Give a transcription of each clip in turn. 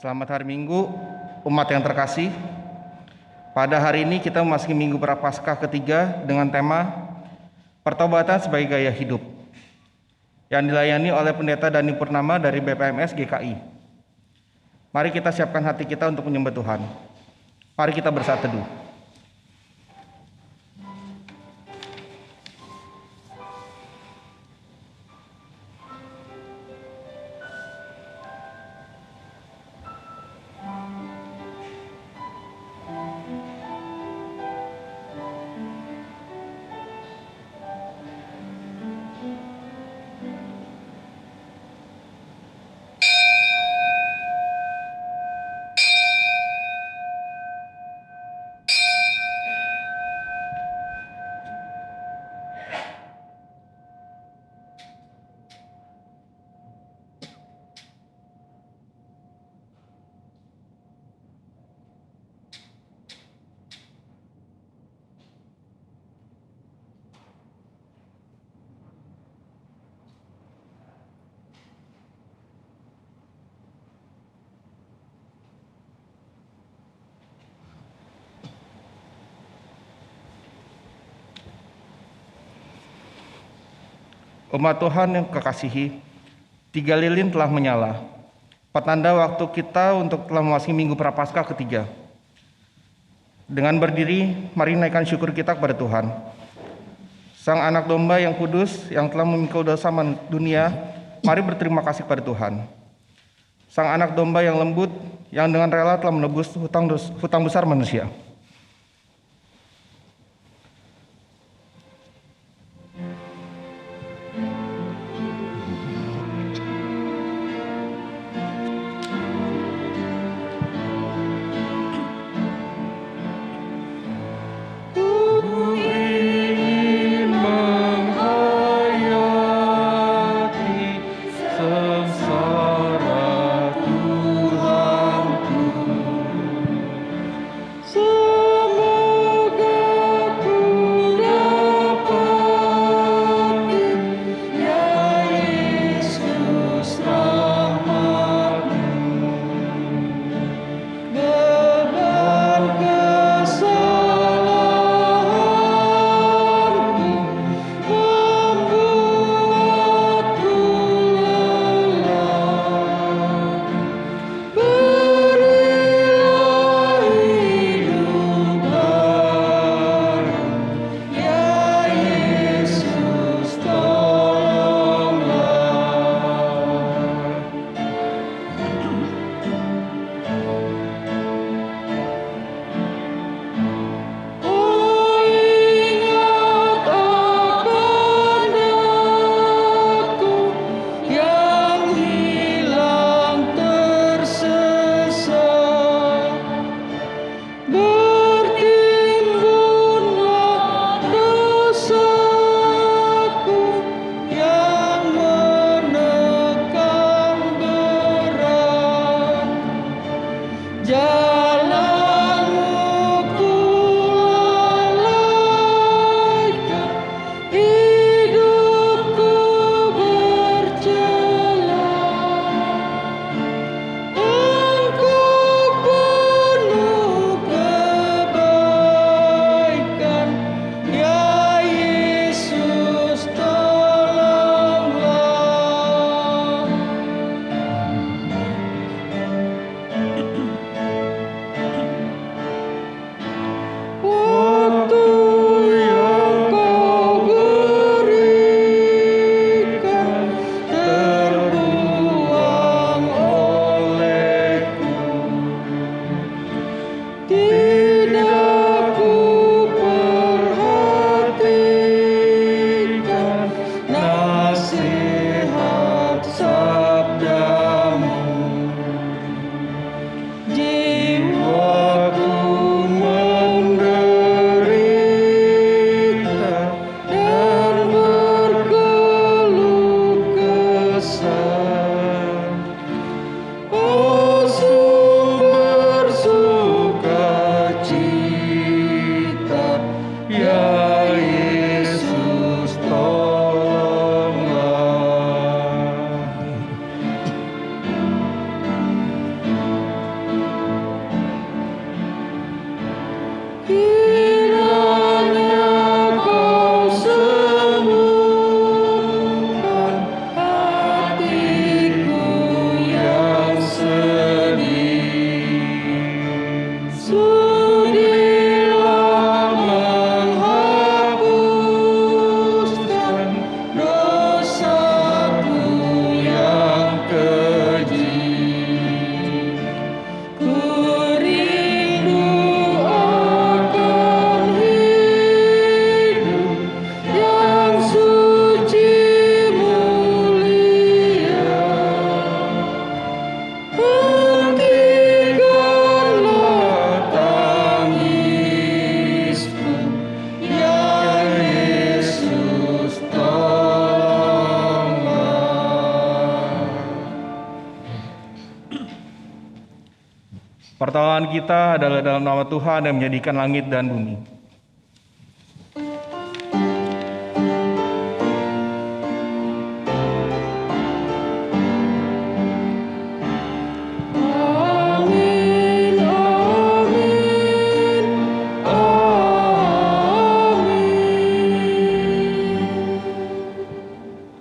Selamat hari Minggu, umat yang terkasih. Pada hari ini kita memasuki Minggu Prapaskah ketiga dengan tema Pertobatan sebagai Gaya Hidup yang dilayani oleh Pendeta Dani Purnama dari BPMS GKI. Mari kita siapkan hati kita untuk menyembah Tuhan. Mari kita bersatu teduh. Umat Tuhan yang kekasihi, 3 lilin telah menyala, petanda waktu kita untuk telah memasuki Minggu Prapaskah ketiga. Dengan berdiri, mari naikkan syukur kita kepada Tuhan. Sang anak domba yang kudus, yang telah memikul dosa dunia, mari berterima kasih kepada Tuhan. Sang anak domba yang lembut, yang dengan rela telah menebus hutang besar manusia. So Pertolongan kita adalah dalam nama Tuhan yang menjadikan langit dan bumi.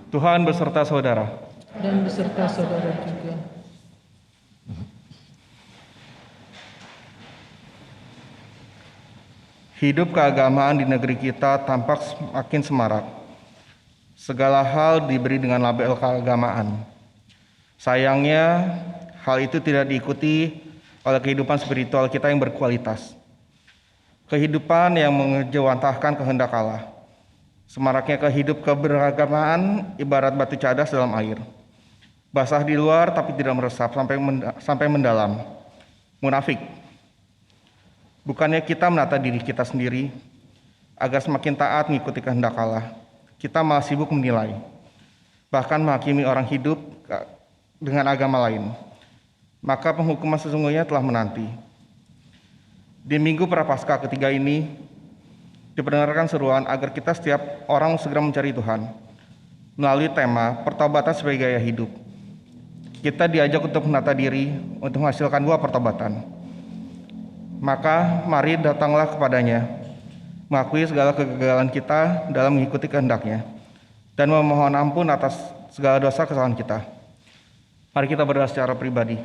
Tuhan beserta saudara. Dan beserta saudara juga. Hidup keagamaan di negeri kita tampak semakin semarak. Segala hal diberi dengan label keagamaan. Sayangnya, hal itu tidak diikuti oleh kehidupan spiritual kita yang berkualitas. Kehidupan yang mengejawantahkan kehendak Allah. Semaraknya kehidup keberagamaan ibarat batu cadas dalam air. Basah di luar tapi tidak meresap sampai mendalam. Munafik. Bukannya kita menata diri kita sendiri agar semakin taat mengikuti kehendak Allah. Kita malah sibuk menilai, bahkan menghakimi orang hidup dengan agama lain. Maka penghukuman sesungguhnya telah menanti. Di minggu Prapaskah ketiga ini diperdengarkan seruan agar kita setiap orang segera mencari Tuhan melalui tema pertobatan sebagai gaya hidup. Kita diajak untuk menata diri untuk menghasilkan buah pertobatan. Maka mari datanglah kepadanya, mengakui segala kegagalan kita dalam mengikuti kehendak-Nya, dan memohon ampun atas segala dosa kesalahan kita. Mari kita berdoa secara pribadi.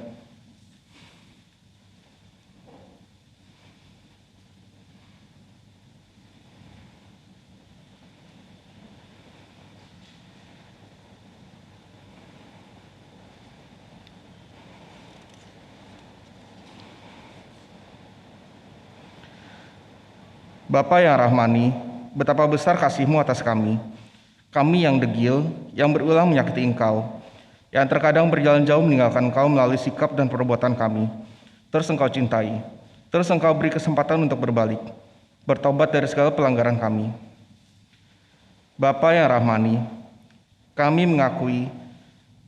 Bapa yang rahmani, betapa besar kasih-Mu atas kami. Kami yang degil, yang berulang menyakiti Engkau, yang terkadang berjalan jauh meninggalkan Engkau melalui sikap dan perbuatan kami. Terus Engkau cintai, terus Engkau beri kesempatan untuk berbalik, bertobat dari segala pelanggaran kami. Bapa yang rahmani, kami mengakui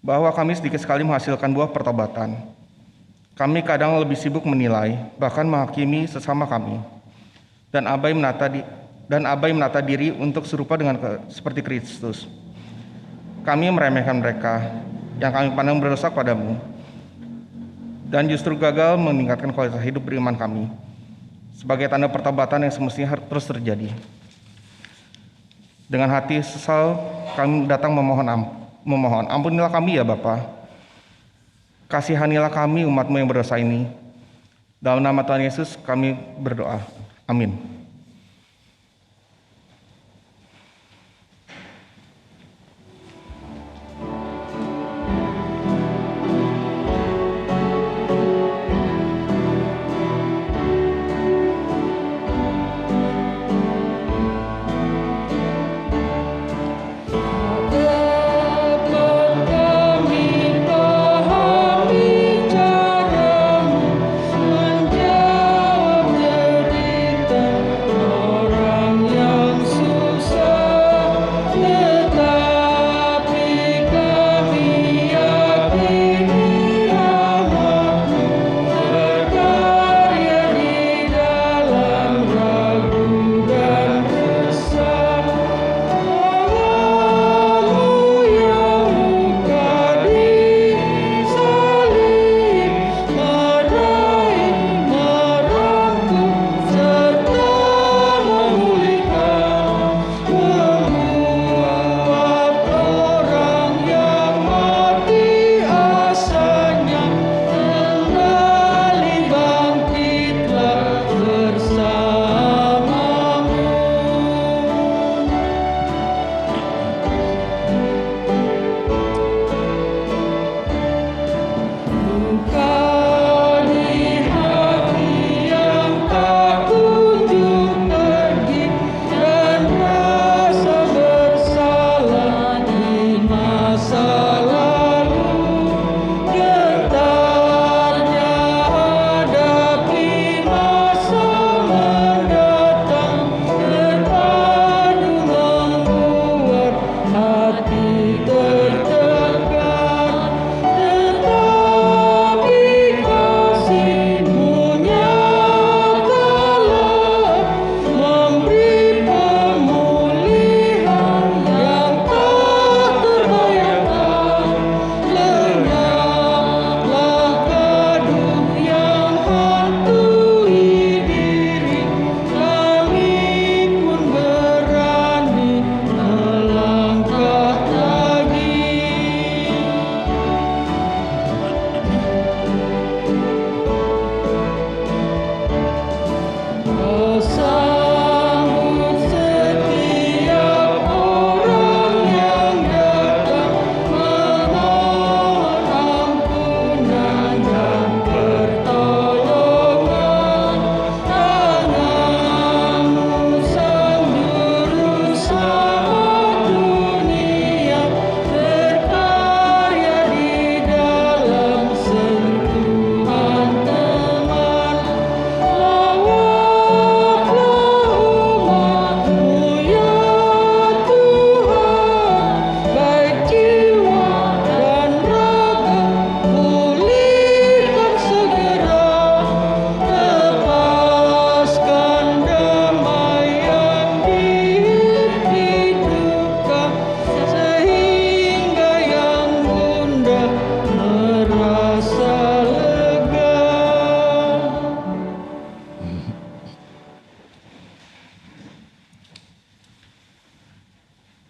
bahwa kami sedikit sekali menghasilkan buah pertobatan. Kami kadang lebih sibuk menilai, bahkan menghakimi sesama kami. Dan abai menata diri untuk serupa seperti Kristus. Kami meremehkan mereka yang kami pandang berdosa padamu, dan justru gagal meningkatkan kualitas hidup beriman kami sebagai tanda pertobatan yang semestinya terus terjadi. Dengan hati sesal kami datang memohon ampunilah kami ya Bapa. Kasihanilah kami umat-Mu yang berdosa ini. Dalam nama Tuhan Yesus kami berdoa. Amin. Menjawab derita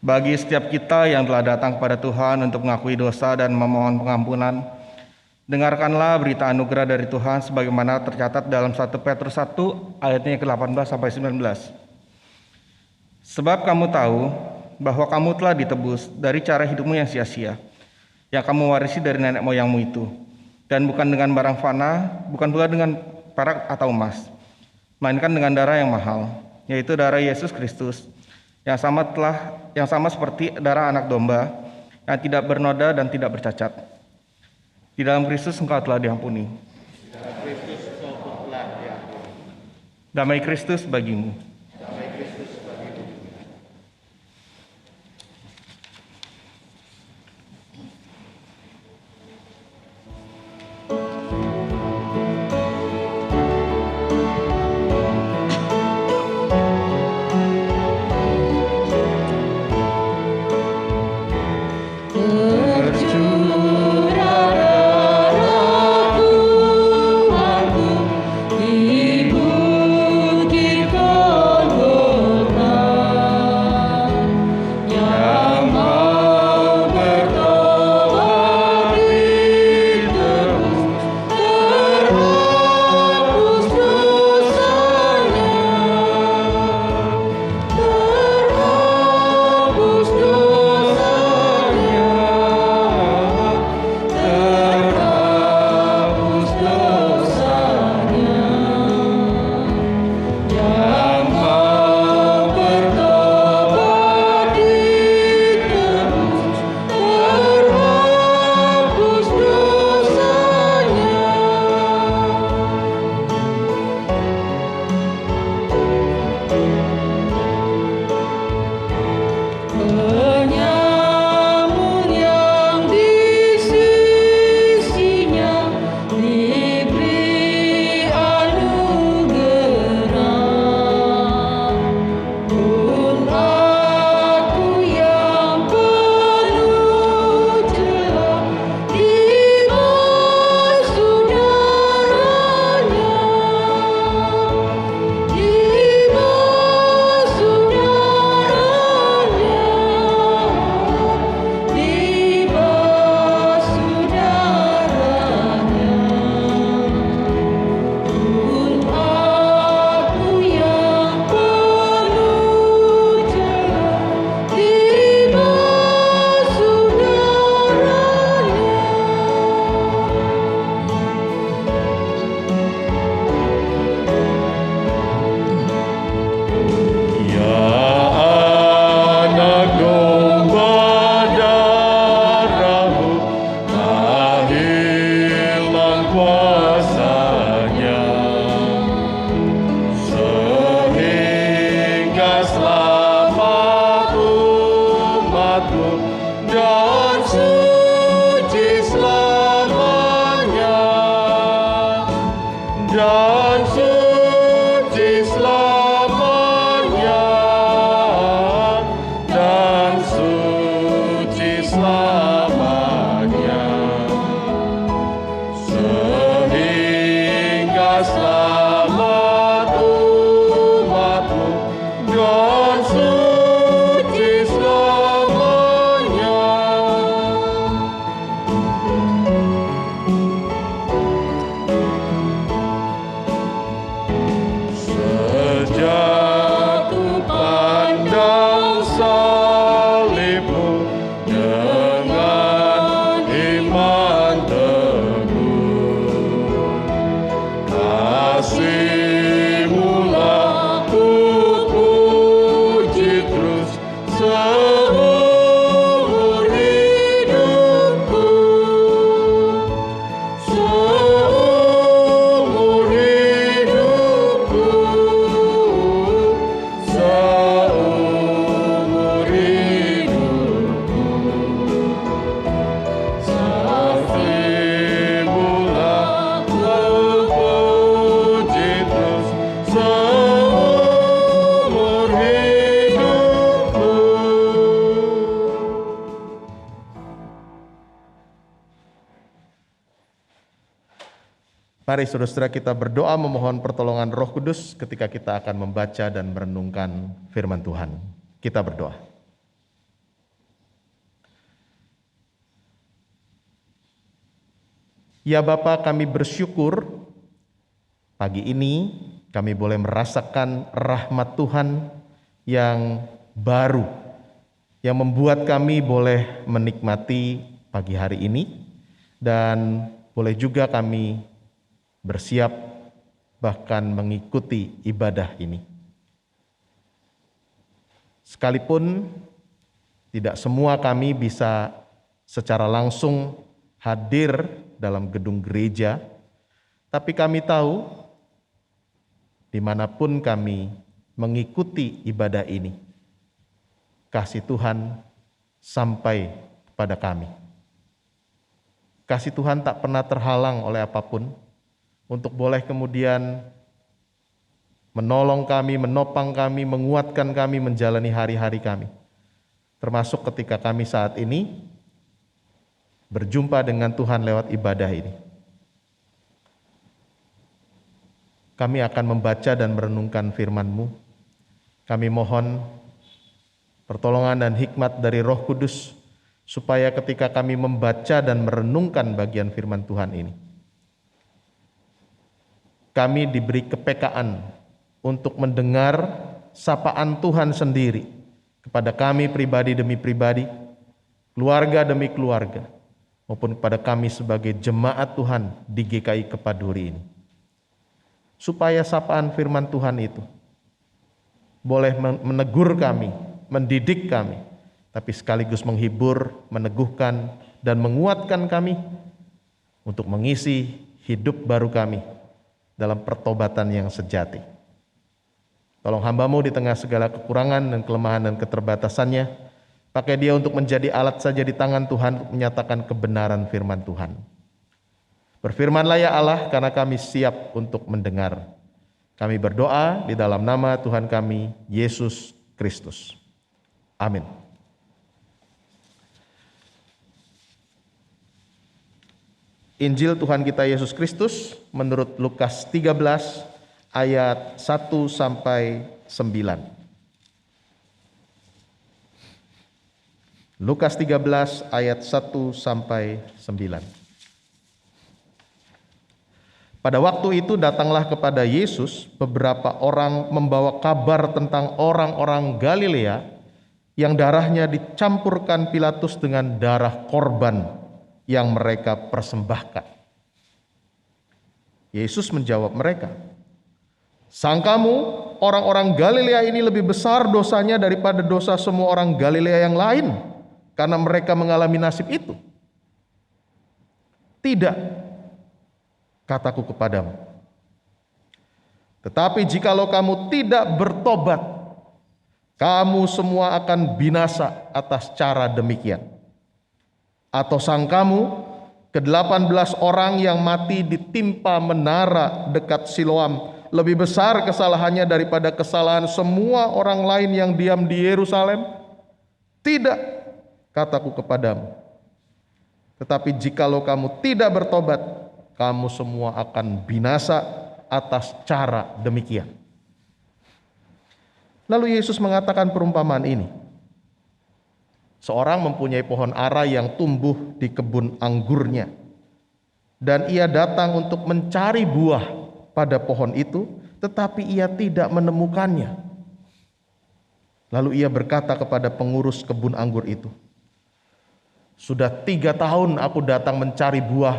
Bagi setiap kita yang telah datang kepada Tuhan untuk mengakui dosa dan memohon pengampunan, dengarkanlah berita anugerah dari Tuhan sebagaimana tercatat dalam 1 Petrus 1 ayatnya ke-18 sampai 19. Sebab kamu tahu bahwa kamu telah ditebus dari cara hidupmu yang sia-sia, yang kamu warisi dari nenek moyangmu itu, dan bukan dengan barang fana, bukan pula dengan perak atau emas, melainkan dengan darah yang mahal, yaitu darah Yesus Kristus, yang sama seperti darah anak domba, yang tidak bernoda dan tidak bercacat. Di dalam Kristus engkau telah diampuni. Damai Kristus bagimu. Mari saudara-saudara kita berdoa memohon pertolongan Roh Kudus ketika kita akan membaca dan merenungkan firman Tuhan. Kita berdoa. Ya Bapa, kami bersyukur pagi ini kami boleh merasakan rahmat Tuhan yang baru, yang membuat kami boleh menikmati pagi hari ini, dan boleh juga kami bersiap bahkan mengikuti ibadah ini. Sekalipun tidak semua kami bisa secara langsung hadir dalam gedung gereja, tapi kami tahu dimanapun kami mengikuti ibadah ini, kasih Tuhan sampai kepada kami. Kasih Tuhan tak pernah terhalang oleh apapun untuk boleh kemudian menolong kami, menopang kami, menguatkan kami menjalani hari-hari kami. Termasuk ketika kami saat ini berjumpa dengan Tuhan lewat ibadah ini. Kami akan membaca dan merenungkan firman-Mu. Kami mohon pertolongan dan hikmat dari Roh Kudus, supaya ketika kami membaca dan merenungkan bagian firman Tuhan ini, kami diberi kepekaan untuk mendengar sapaan Tuhan sendiri kepada kami pribadi demi pribadi, keluarga demi keluarga, maupun kepada kami sebagai jemaat Tuhan di GKI Kepaduri ini. Supaya sapaan firman Tuhan itu boleh menegur kami, mendidik kami, tapi sekaligus menghibur, meneguhkan, dan menguatkan kami untuk mengisi hidup baru kami dalam pertobatan yang sejati. Tolong hamba-Mu di tengah segala kekurangan dan kelemahan dan keterbatasannya, pakai dia untuk menjadi alat saja di tangan Tuhan untuk menyatakan kebenaran firman Tuhan. Berfirmanlah ya Allah, karena kami siap untuk mendengar. Kami berdoa di dalam nama Tuhan kami, Yesus Kristus. Amin. Injil Tuhan kita Yesus Kristus menurut Lukas 13 ayat 1 sampai 9. Lukas 13 ayat 1 sampai 9. Pada waktu itu datanglah kepada Yesus beberapa orang membawa kabar tentang orang-orang Galilea yang darahnya dicampurkan Pilatus dengan darah korban yang mereka persembahkan. Yesus menjawab mereka, "Sangkamu orang-orang Galilea ini lebih besar dosanya daripada dosa semua orang Galilea yang lain karena mereka mengalami nasib itu? Tidak, kataku kepadamu. Tetapi jikalau kamu tidak bertobat, kamu semua akan binasa atas cara demikian. Atau sangkamu ke-18 orang yang mati ditimpa menara dekat Siloam lebih besar kesalahannya daripada kesalahan semua orang lain yang diam di Yerusalem? Tidak, kataku kepadamu. Tetapi jikalau kamu tidak bertobat, kamu semua akan binasa atas cara demikian." Lalu Yesus mengatakan perumpamaan ini. Seorang mempunyai pohon ara yang tumbuh di kebun anggurnya, dan ia datang untuk mencari buah pada pohon itu, tetapi ia tidak menemukannya. Lalu ia berkata kepada pengurus kebun anggur itu, "Sudah 3 tahun aku datang mencari buah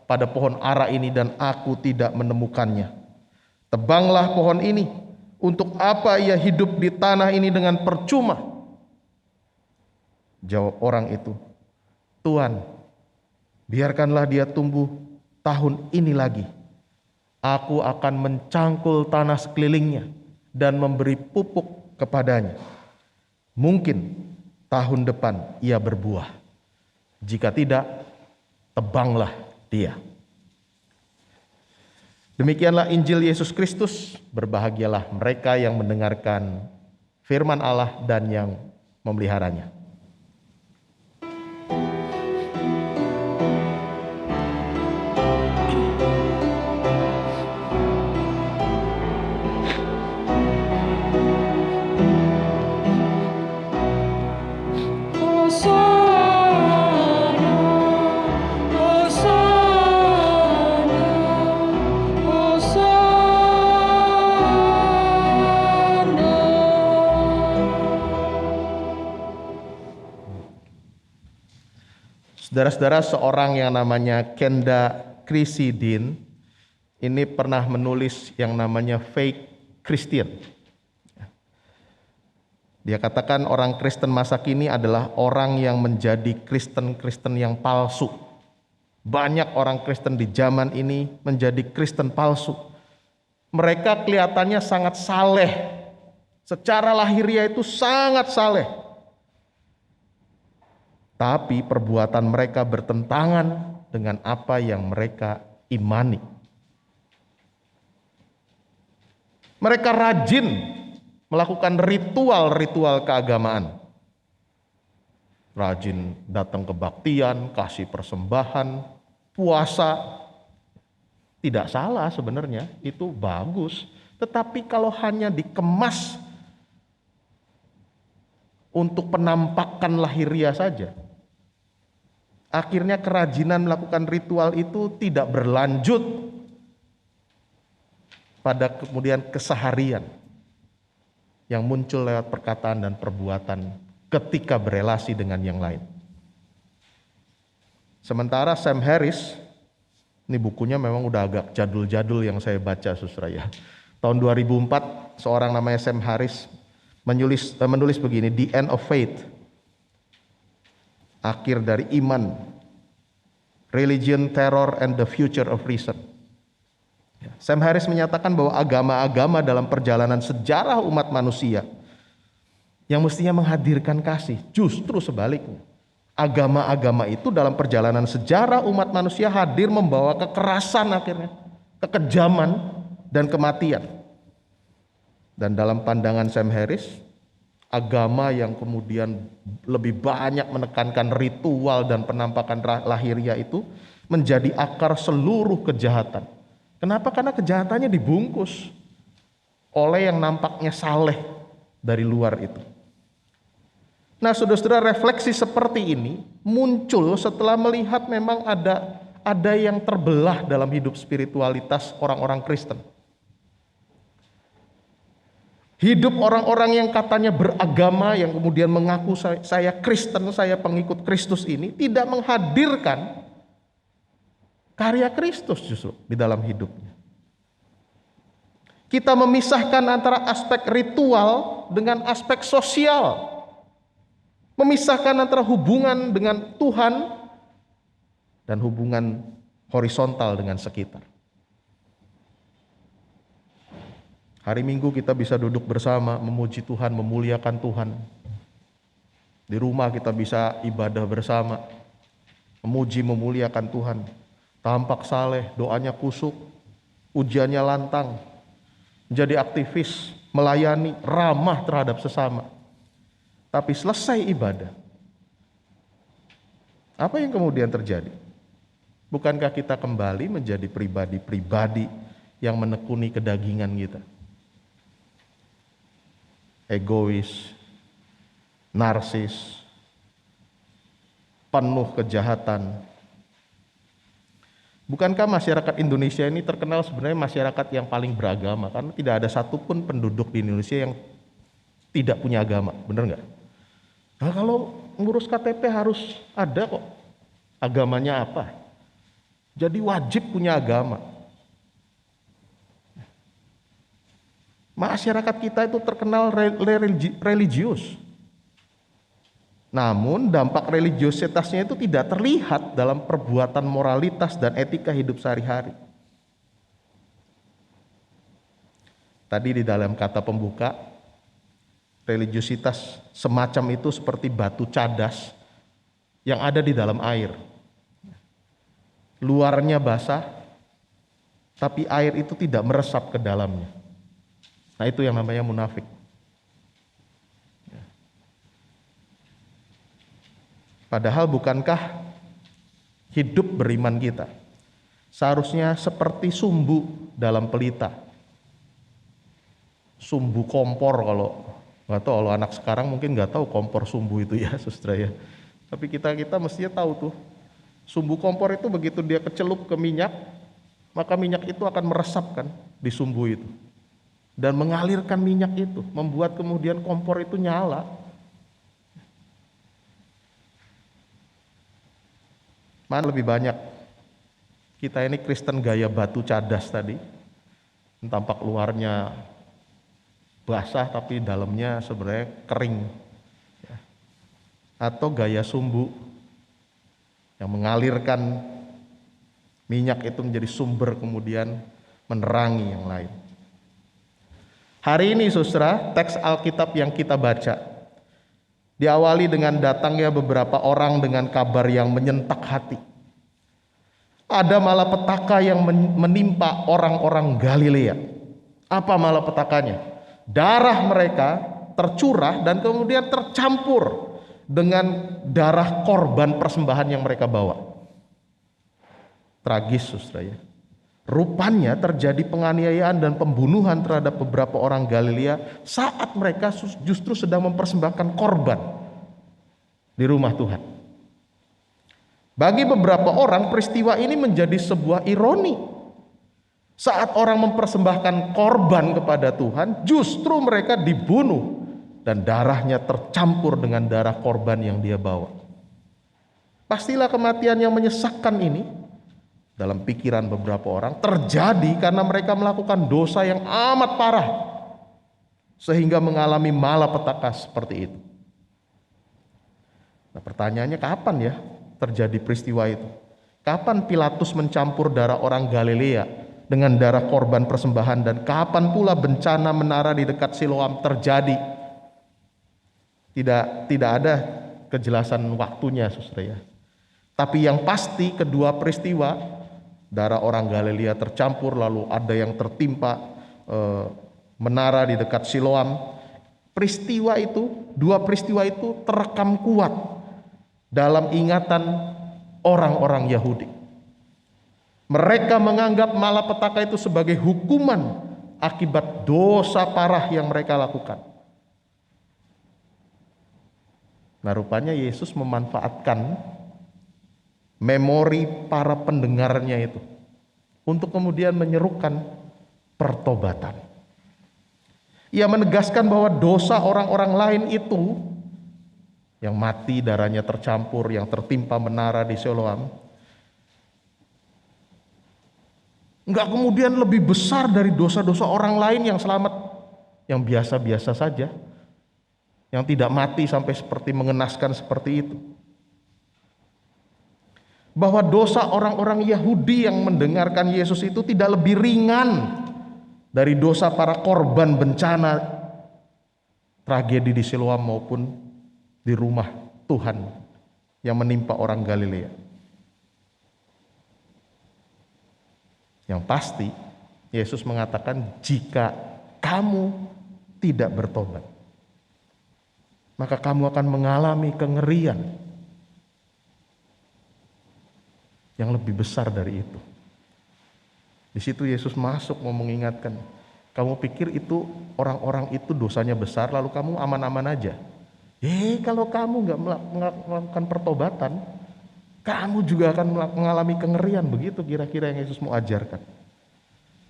pada pohon ara ini dan aku tidak menemukannya. Tebanglah pohon ini. Untuk apa ia hidup di tanah ini dengan percuma?" Jawab orang itu, "Tuan, biarkanlah dia tumbuh tahun ini lagi. Aku akan mencangkul tanah sekelilingnya dan memberi pupuk kepadanya. Mungkin tahun depan ia berbuah. Jika tidak, tebanglah dia." Demikianlah Injil Yesus Kristus. Berbahagialah mereka yang mendengarkan firman Allah dan yang memeliharanya. Saudara-saudara, seorang yang namanya Kenda Krisidin ini pernah menulis yang namanya fake Christian. Dia katakan orang Kristen masa kini adalah orang yang menjadi Kristen-Kristen yang palsu. Banyak orang Kristen di zaman ini menjadi Kristen palsu. Mereka kelihatannya sangat saleh. Secara lahiriah itu sangat saleh. Tapi perbuatan mereka bertentangan dengan apa yang mereka imani. Mereka rajin melakukan ritual-ritual keagamaan. Rajin datang ke kebaktian, kasih persembahan, puasa. Tidak salah sebenarnya, itu bagus. Tetapi kalau hanya dikemas untuk penampakan lahiriah saja, akhirnya kerajinan melakukan ritual itu tidak berlanjut pada kemudian keseharian yang muncul lewat perkataan dan perbuatan ketika berelasi dengan yang lain. Sementara Sam Harris, ini bukunya memang udah agak jadul-jadul yang saya baca, saudara ya. Tahun 2004 seorang namanya Sam Harris menulis begini, The End of Faith, akhir dari iman, Religion, Terror, and the Future of Reason. Sam Harris menyatakan bahwa agama-agama dalam perjalanan sejarah umat manusia yang mestinya menghadirkan kasih, justru sebaliknya. Agama-agama itu dalam perjalanan sejarah umat manusia hadir membawa kekerasan akhirnya, kekejaman dan kematian. Dan dalam pandangan Sam Harris, agama yang kemudian lebih banyak menekankan ritual dan penampakan lahiriah itu menjadi akar seluruh kejahatan. Kenapa? Karena kejahatannya dibungkus oleh yang nampaknya saleh dari luar itu. Nah, saudara-saudara, refleksi seperti ini muncul setelah melihat memang ada yang terbelah dalam hidup spiritualitas orang-orang Kristen. Hidup orang-orang yang katanya beragama, yang kemudian mengaku saya Kristen, saya pengikut Kristus ini tidak menghadirkan karya Kristus justru di dalam hidupnya. Kita memisahkan antara aspek ritual dengan aspek sosial. Memisahkan antara hubungan dengan Tuhan dan hubungan horizontal dengan sekitar. Hari Minggu kita bisa duduk bersama, memuji Tuhan, memuliakan Tuhan. Di rumah kita bisa ibadah bersama, memuji, memuliakan Tuhan. Tampak saleh, doanya kusuk, ujiannya lantang, menjadi aktivis, melayani, ramah terhadap sesama. Tapi selesai ibadah, apa yang kemudian terjadi? Bukankah kita kembali menjadi pribadi-pribadi yang menekuni kedagingan kita? Egois, narsis, penuh kejahatan. Bukankah masyarakat Indonesia ini terkenal sebenarnya masyarakat yang paling beragama? Karena tidak ada satupun penduduk di Indonesia yang tidak punya agama, benar nggak? Nah, kalau ngurus KTP harus ada kok agamanya apa. Jadi wajib punya agama. Masyarakat kita itu terkenal religius. Namun dampak religiositasnya itu tidak terlihat dalam perbuatan moralitas dan etika hidup sehari-hari. Tadi di dalam kata pembuka, religiositas semacam itu seperti batu cadas yang ada di dalam air. Luarnya basah, tapi air itu tidak meresap ke dalamnya. Nah, itu yang namanya munafik. Padahal bukankah hidup beriman kita seharusnya seperti sumbu dalam pelita. Sumbu kompor, kalau anak sekarang mungkin nggak tahu kompor sumbu itu ya, saudara ya. Tapi kita mestinya tahu tuh. Sumbu kompor itu begitu dia kecelup ke minyak, maka minyak itu akan meresapkan di sumbu itu dan mengalirkan minyak itu, membuat kemudian kompor itu nyala. Mana lebih banyak? Kita ini Kristen gaya batu cadas tadi, tampak luarnya basah tapi dalamnya sebenarnya kering, ya. Atau gaya sumbu yang mengalirkan minyak itu menjadi sumber kemudian menerangi yang lain. Hari ini saudara, teks Alkitab yang kita baca diawali dengan datangnya beberapa orang dengan kabar yang menyentak hati. Ada malapetaka yang menimpa orang-orang Galilea. Apa malapetakanya? Darah mereka tercurah dan kemudian tercampur dengan darah korban persembahan yang mereka bawa. Tragis saudara ya. Rupanya terjadi penganiayaan dan pembunuhan terhadap beberapa orang Galilea saat mereka justru sedang mempersembahkan korban di rumah Tuhan. Bagi beberapa orang peristiwa ini menjadi sebuah ironi. Saat orang mempersembahkan korban kepada Tuhan, justru mereka dibunuh dan darahnya tercampur dengan darah korban yang dia bawa. Pastilah kematian yang menyesakkan ini dalam pikiran beberapa orang terjadi karena mereka melakukan dosa yang amat parah sehingga mengalami malapetaka seperti itu. Nah, pertanyaannya kapan ya terjadi peristiwa itu? Kapan Pilatus mencampur darah orang Galilea dengan darah korban persembahan, dan kapan pula bencana menara di dekat Siloam terjadi? Tidak ada kejelasan waktunya saudara ya. Tapi yang pasti kedua peristiwa, darah orang Galilea tercampur lalu ada yang tertimpa menara di dekat Siloam. Peristiwa itu, dua peristiwa itu terekam kuat dalam ingatan orang-orang Yahudi. Mereka menganggap malapetaka itu sebagai hukuman akibat dosa parah yang mereka lakukan. Nah, rupanya Yesus memanfaatkan memori para pendengarnya itu untuk kemudian menyerukan pertobatan. Ia menegaskan bahwa dosa orang-orang lain itu yang mati, darahnya tercampur, yang tertimpa menara di Siloam, enggak kemudian lebih besar dari dosa-dosa orang lain yang selamat, yang biasa-biasa saja, yang tidak mati sampai seperti mengenaskan seperti itu. Bahwa dosa orang-orang Yahudi yang mendengarkan Yesus itu tidak lebih ringan dari dosa para korban bencana tragedi di Siloam maupun di rumah Tuhan yang menimpa orang Galilea. Yang pasti Yesus mengatakan, jika kamu tidak bertobat, maka kamu akan mengalami kengerian yang lebih besar dari itu. Di situ Yesus masuk mau mengingatkan, kamu pikir itu orang-orang itu dosanya besar lalu kamu aman-aman aja? Kalau kamu nggak melakukan pertobatan, kamu juga akan mengalami kengerian. Begitu kira-kira yang Yesus mau ajarkan.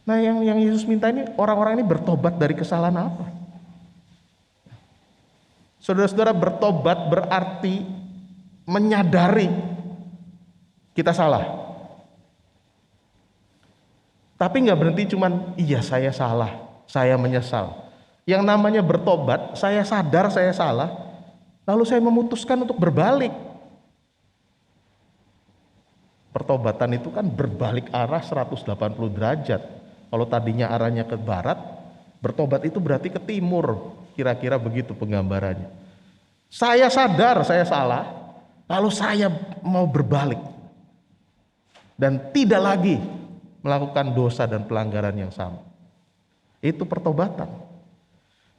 Nah, yang Yesus minta ini, orang-orang ini bertobat dari kesalahan apa? Saudara-saudara, bertobat berarti menyadari kita salah. Tapi nggak berhenti cuman, iya saya salah, saya menyesal. Yang namanya bertobat, saya sadar saya salah, lalu saya memutuskan untuk berbalik. Pertobatan itu kan berbalik arah 180 derajat. Kalau tadinya arahnya ke barat, bertobat itu berarti ke timur. Kira-kira begitu penggambarannya. Saya sadar saya salah, lalu saya mau berbalik. Dan tidak lagi melakukan dosa dan pelanggaran yang sama. Itu pertobatan.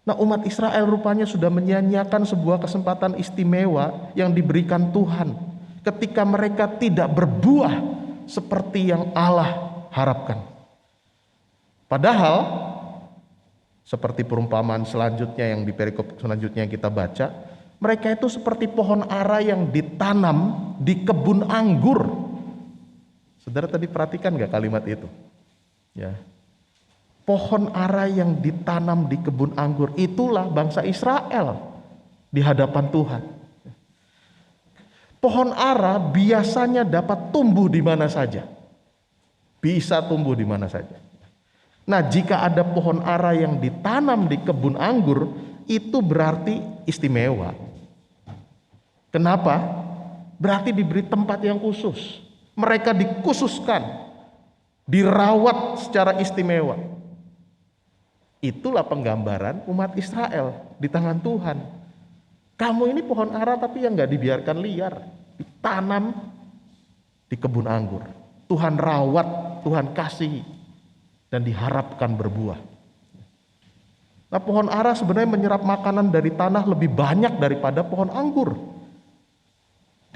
Nah, umat Israel rupanya sudah menyia-nyiakan sebuah kesempatan istimewa yang diberikan Tuhan ketika mereka tidak berbuah seperti yang Allah harapkan. Padahal seperti perumpamaan selanjutnya yang di perikop selanjutnya yang kita baca, mereka itu seperti pohon ara yang ditanam di kebun anggur. Saudara tadi perhatikan gak kalimat itu? Ya. Pohon ara yang ditanam di kebun anggur, itulah bangsa Israel di hadapan Tuhan. Pohon ara biasanya dapat tumbuh di mana saja. Bisa tumbuh di mana saja. Nah, jika ada pohon ara yang ditanam di kebun anggur, itu berarti istimewa. Kenapa? Berarti diberi tempat yang khusus. Mereka dikhususkan, dirawat secara istimewa. Itulah penggambaran umat Israel di tangan Tuhan. Kamu ini pohon ara tapi yang gak dibiarkan liar, ditanam di kebun anggur. Tuhan rawat, Tuhan kasihi, dan diharapkan berbuah. Nah, pohon ara sebenarnya menyerap makanan dari tanah lebih banyak daripada pohon anggur.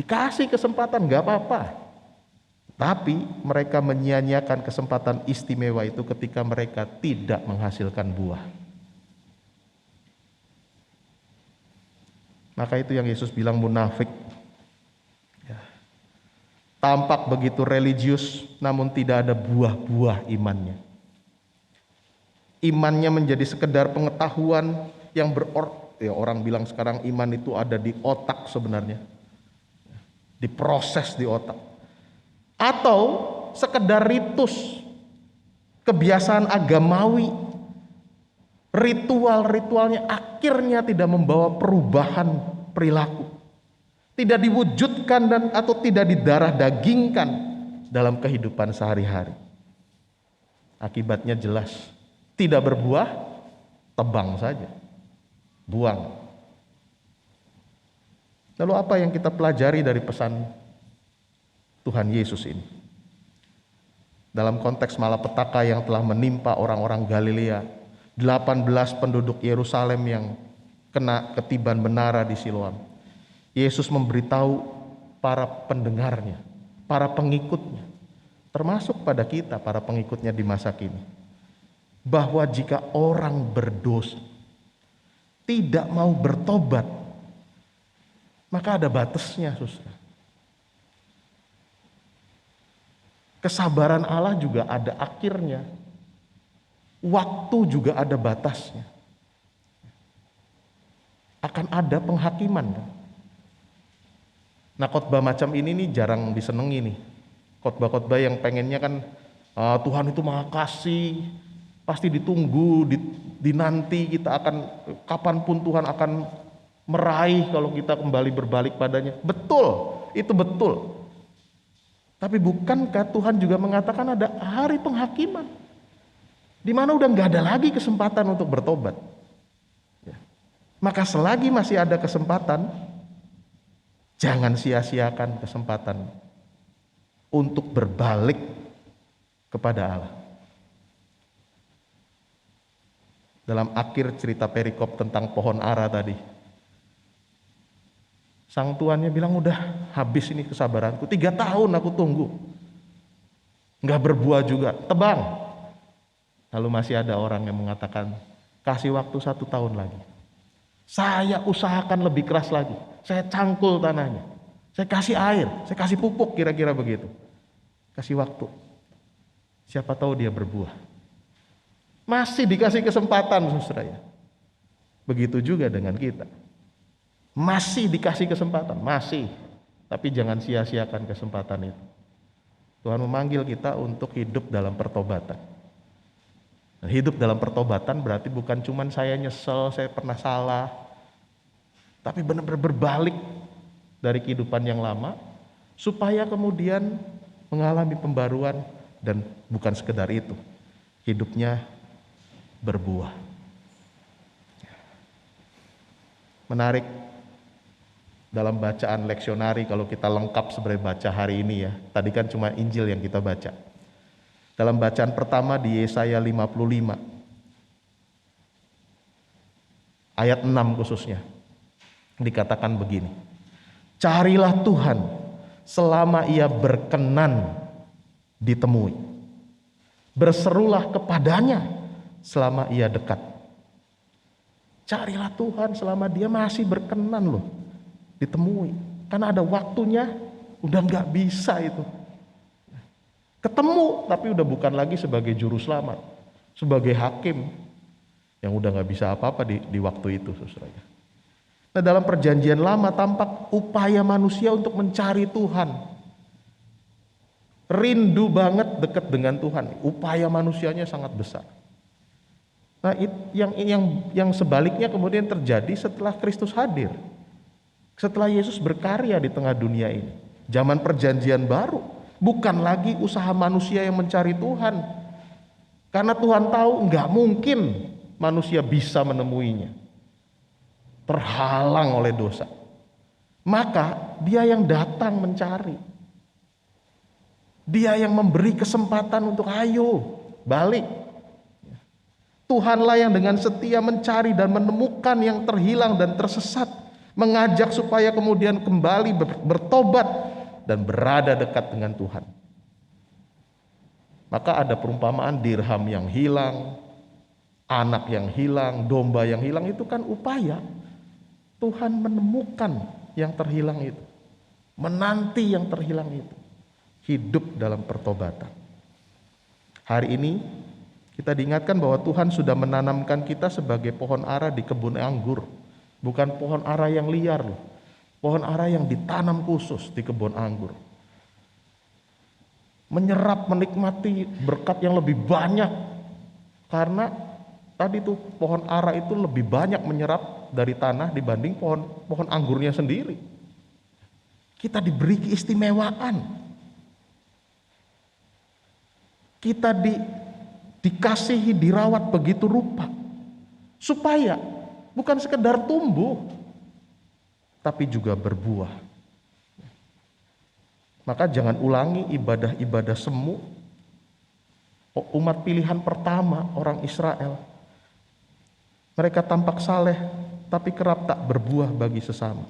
Dikasih kesempatan gak apa-apa. Tapi mereka menyia-nyiakan kesempatan istimewa itu ketika mereka tidak menghasilkan buah. Maka itu yang Yesus bilang munafik. Ya. Tampak begitu religius namun tidak ada buah-buah imannya. Imannya menjadi sekedar pengetahuan yang orang bilang sekarang iman itu ada di otak sebenarnya. Diproses di otak. Atau sekedar ritus, kebiasaan agamawi, ritual-ritualnya akhirnya tidak membawa perubahan perilaku, tidak diwujudkan atau tidak didarah dagingkan dalam kehidupan sehari-hari. Akibatnya jelas, tidak berbuah, tebang saja, buang. Lalu apa yang kita pelajari dari pesan Tuhan Yesus ini? Dalam konteks malapetaka yang telah menimpa orang-orang Galilea, 18 penduduk Yerusalem yang kena ketiban menara di Siloam, Yesus memberitahu para pendengarnya, para pengikutnya, termasuk pada kita para pengikutnya di masa kini, bahwa jika orang berdosa tidak mau bertobat, maka ada batasnya, saudara. Kesabaran Allah juga ada akhirnya. Waktu juga ada batasnya. Akan ada penghakiman. Nah, khotbah macam ini nih jarang disenengi nih. Khotbah-khotbah yang pengennya kan Tuhan itu Maha Kasih, pasti ditunggu, dinanti kita akan, kapanpun Tuhan akan meraih kalau kita kembali berbalik padanya. Betul, itu betul. Tapi bukankah Tuhan juga mengatakan ada hari penghakiman, di mana udah nggak ada lagi kesempatan untuk bertobat. Ya. Maka selagi masih ada kesempatan, jangan sia-siakan kesempatan untuk berbalik kepada Allah. Dalam akhir cerita perikop tentang pohon ara tadi, sang tuannya bilang, udah habis ini kesabaranku, 3 tahun aku tunggu, nggak berbuah juga, tebang. Lalu masih ada orang yang mengatakan, kasih waktu 1 tahun lagi, saya usahakan lebih keras lagi, saya cangkul tanahnya, saya kasih air, saya kasih pupuk, kira-kira begitu. Kasih waktu, siapa tahu dia berbuah. Masih dikasih kesempatan, saudara ya. Begitu juga dengan kita. Masih dikasih kesempatan, masih. Tapi jangan sia-siakan kesempatan itu. Tuhan memanggil kita untuk hidup dalam pertobatan. Dan hidup dalam pertobatan berarti bukan cuman saya nyesel, saya pernah salah, tapi benar-benar berbalik dari kehidupan yang lama, supaya kemudian mengalami pembaruan, dan bukan sekedar itu, hidupnya berbuah. Menarik. Dalam bacaan leksionari, kalau kita lengkap sebenarnya baca hari ini ya. Tadi kan cuma Injil yang kita baca. Dalam bacaan pertama di Yesaya 55. Ayat 6 khususnya. Dikatakan begini. Carilah Tuhan selama ia berkenan ditemui. Berserulah kepadanya selama ia dekat. Carilah Tuhan selama dia masih berkenan loh ditemui, karena ada waktunya, udah nggak bisa itu ketemu, tapi udah bukan lagi sebagai juru selamat, sebagai hakim yang udah nggak bisa apa-apa di waktu itu, saudara. Nah, dalam perjanjian lama tampak upaya manusia untuk mencari Tuhan. Rindu banget dekat dengan Tuhan. Upaya manusianya sangat besar. Nah, yang sebaliknya kemudian terjadi setelah Kristus hadir. Setelah Yesus berkarya di tengah dunia ini. Zaman perjanjian baru. Bukan lagi usaha manusia yang mencari Tuhan. Karena Tuhan tahu nggak mungkin manusia bisa menemuinya. Terhalang oleh dosa. Maka dia yang datang mencari. Dia yang memberi kesempatan untuk ayo balik. Tuhanlah yang dengan setia mencari dan menemukan yang terhilang dan tersesat. Mengajak supaya kemudian kembali bertobat dan berada dekat dengan Tuhan. Maka ada perumpamaan dirham yang hilang, anak yang hilang, domba yang hilang, itu kan upaya Tuhan menemukan yang terhilang itu, menanti yang terhilang itu, hidup dalam pertobatan. Hari ini kita diingatkan bahwa Tuhan sudah menanamkan kita sebagai pohon ara di kebun anggur, bukan pohon ara yang liar loh, pohon ara yang ditanam khusus di kebun anggur. Menyerap, menikmati berkat yang lebih banyak, karena tadi tuh pohon ara itu lebih banyak menyerap dari tanah dibanding pohon anggurnya sendiri. Kita diberi keistimewaan. Kita dikasihi, dirawat begitu rupa. Supaya bukan sekedar tumbuh, tapi juga berbuah. Maka jangan ulangi ibadah-ibadah semu. Umat pilihan pertama orang Israel. Mereka tampak saleh, tapi kerap tak berbuah bagi sesama.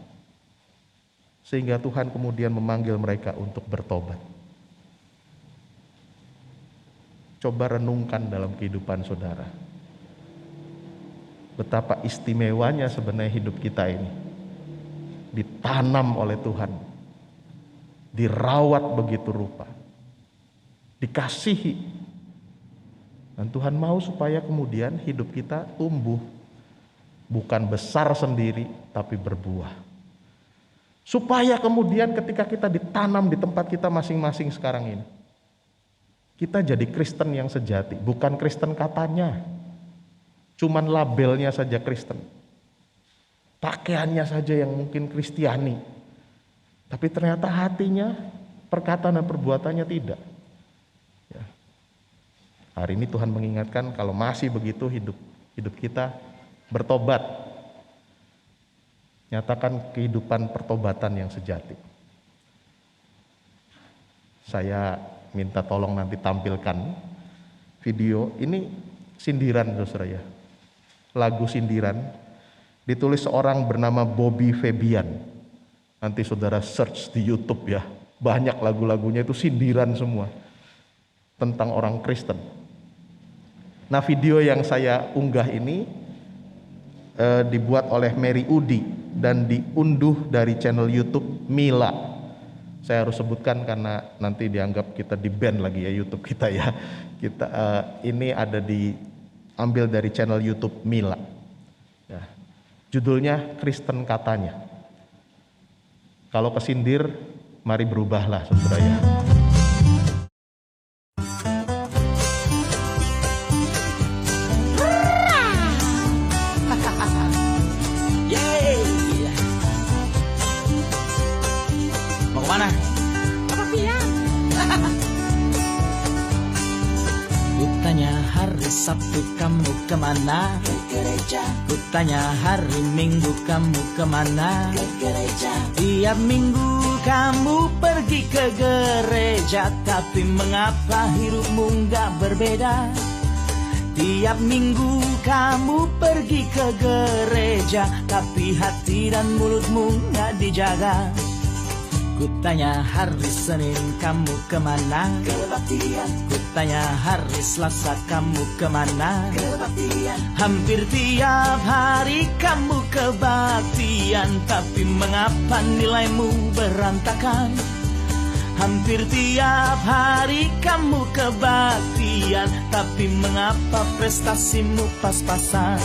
Sehingga Tuhan kemudian memanggil mereka untuk bertobat. Coba renungkan dalam kehidupan saudara. Betapa istimewanya sebenarnya hidup kita ini. Ditanam oleh Tuhan. Dirawat begitu rupa. Dikasihi. Dan Tuhan mau supaya kemudian hidup kita tumbuh. Bukan besar sendiri, tapi berbuah. Supaya kemudian ketika kita ditanam di tempat kita masing-masing sekarang ini, kita jadi Kristen yang sejati. Bukan Kristen katanya, cuman labelnya saja Kristen. Pakaiannya saja yang mungkin Kristiani. Tapi ternyata hatinya, perkataan dan perbuatannya tidak. Ya. Hari ini Tuhan mengingatkan kalau masih begitu hidup kita, bertobat. Nyatakan kehidupan pertobatan yang sejati. Saya minta tolong nanti tampilkan video. Ini sindiran saudara ya. Lagu sindiran. Ditulis seorang bernama Bobby Febian. Nanti saudara search di YouTube ya. Banyak lagu-lagunya itu sindiran semua. Tentang orang Kristen. Nah, video yang saya unggah ini dibuat oleh Mary Udi dan diunduh dari channel YouTube Mila. Saya harus sebutkan karena nanti dianggap kita di-ban lagi ya YouTube kita ya. Ini ada diambil dari channel YouTube Mila. Ya. Judulnya Kristen Katanya. Kalau kesindir, mari berubahlah saudara ya. Mana? Apa bilang? Kutanya hari Sabtu kamu kemana? Ke gereja. Kutanya hari Minggu kamu kemana? Ke gereja. Tiap minggu kamu pergi ke gereja, tapi mengapa hidupmu nggak berbeda? Tiap minggu kamu pergi ke gereja, tapi hati dan mulutmu nggak dijaga. Kutanya hari Senin kamu kemana? Kebaktian. Kutanya hari Selasa kamu kemana? Kebaktian. Hampir tiap hari kamu kebaktian, tapi mengapa nilaimu berantakan? Hampir tiap hari kamu kebaktian, tapi mengapa prestasimu pas-pasan?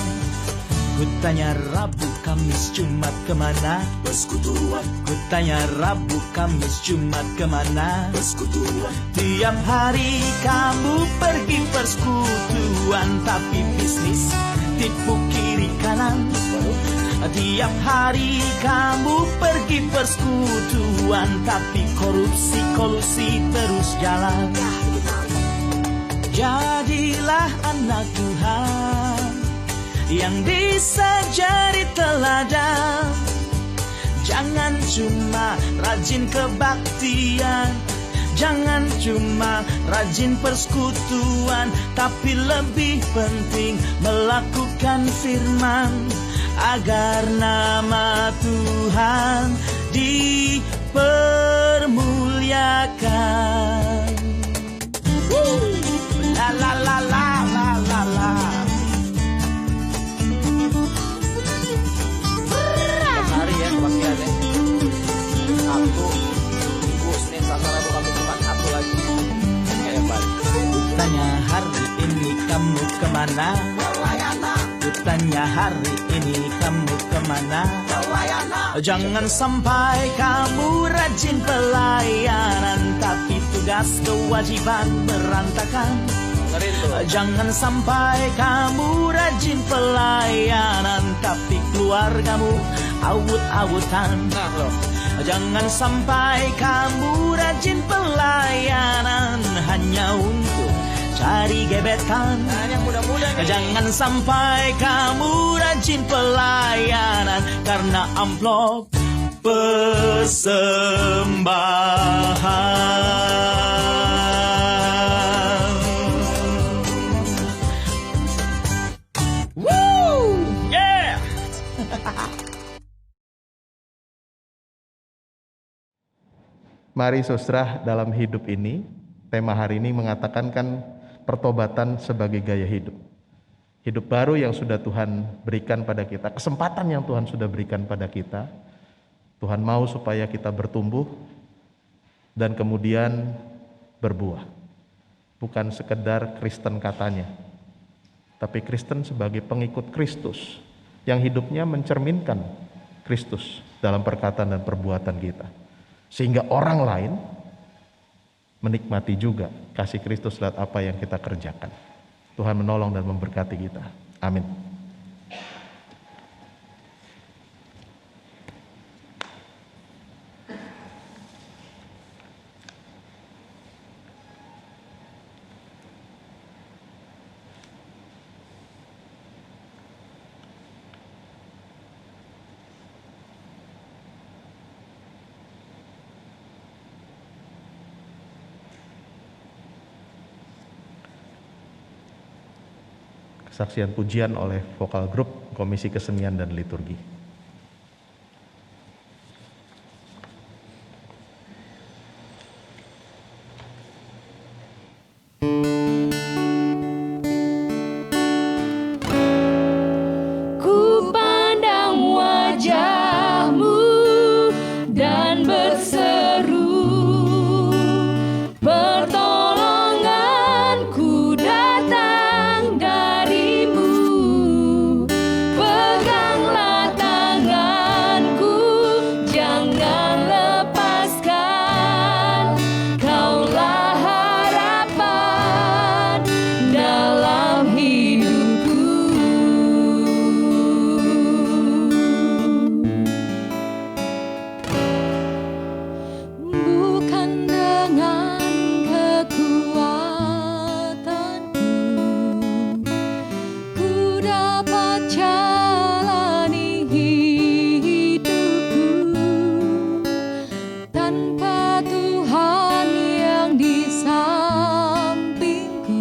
Kutanya Rabu kamu Kamis, Jumat kemana? Persekutuan, Ku tanya Rabu, Kamis, Jumat kemana? persekutuan, Tiap hari kamu pergi persekutuan, tapi bisnis tipu kiri kanan. Tiap hari kamu pergi persekutuan, tapi korupsi kolusi terus jalan. Jadilah anak Tuhan yang bisa jadi teladan. Jangan cuma rajin kebaktian, jangan cuma rajin persekutuan, tapi lebih penting melakukan firman agar nama Tuhan dipermuliakan. La la la la la la la. Hari ya kebaktiannya. Sabtu, Minggu, Senin, Selasa, Rabu, Kamis, Jumat, Sabtu lagi. Kayak balik. Tanya hari ini kamu kemana? Tanya hari ini kamu kemana? Jangan sampai kamu rajin pelayanan, tapi tugas kewajiban berantakan. Jangan sampai kamu rajin pelayanan, tapi keluargamu awut-awutan. Nah loh, Jangan sampai kamu rajin pelayanan hanya untuk cari gebetan. nah yang muda-muda nih. Jangan sampai kamu rajin pelayanan karena amplop persembahan. Woo! Yeah! Mari saudara, dalam hidup ini, tema hari ini mengatakan kan pertobatan sebagai gaya hidup. Hidup baru yang sudah Tuhan berikan pada kita, kesempatan yang Tuhan sudah berikan pada kita. Tuhan mau supaya kita bertumbuh dan kemudian berbuah. Bukan sekedar Kristen katanya, tapi Kristen sebagai pengikut Kristus yang hidupnya mencerminkan Kristus dalam perkataan dan perbuatan kita. Sehingga orang lain menikmati juga kasih Kristus lewat apa yang kita kerjakan. Tuhan menolong dan memberkati kita. Amin. Kesaksian pujian oleh vokal grup Komisi Kesenian dan Liturgi. Ku pandang wajahmu dan berseru, pertolonganku datang darimu. Peganglah tanganku, jangan lepaskan. Kaulah harapan dalam hidupku. Bukan dengan kekuatanku ku dapat jalani hidupku, tanpa Tuhan yang di sampingku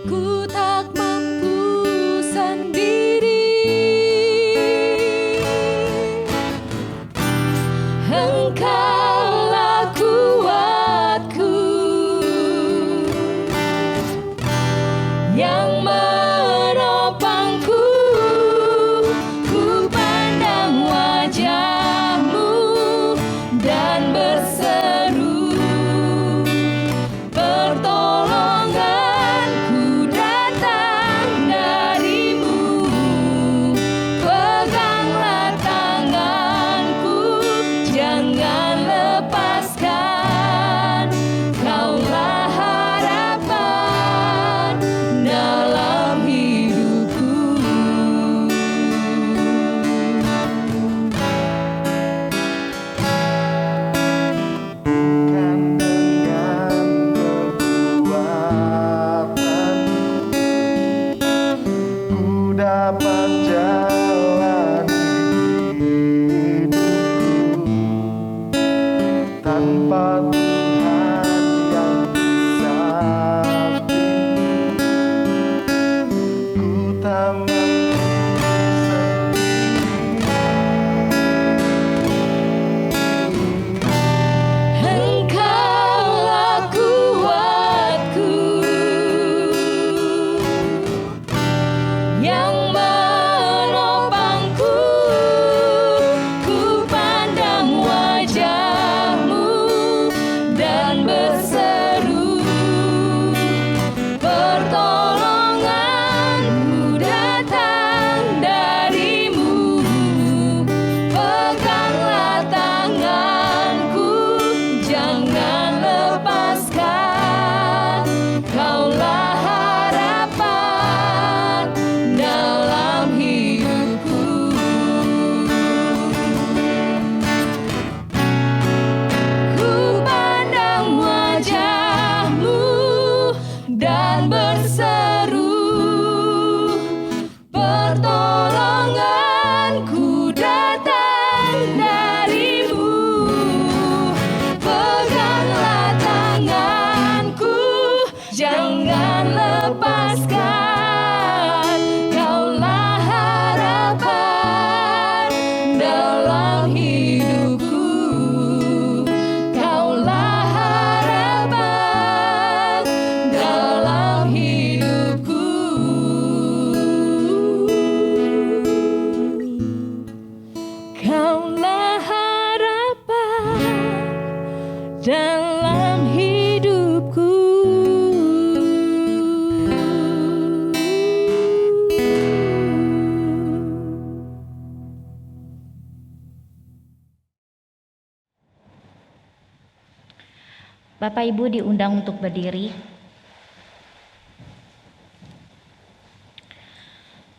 ku tak mampu sendiri. Engkaulah kuatku yang menopangku. Ku pandang wajahmu dan berseru, pertolonganku datang darimu. Bapak Ibu diundang untuk berdiri.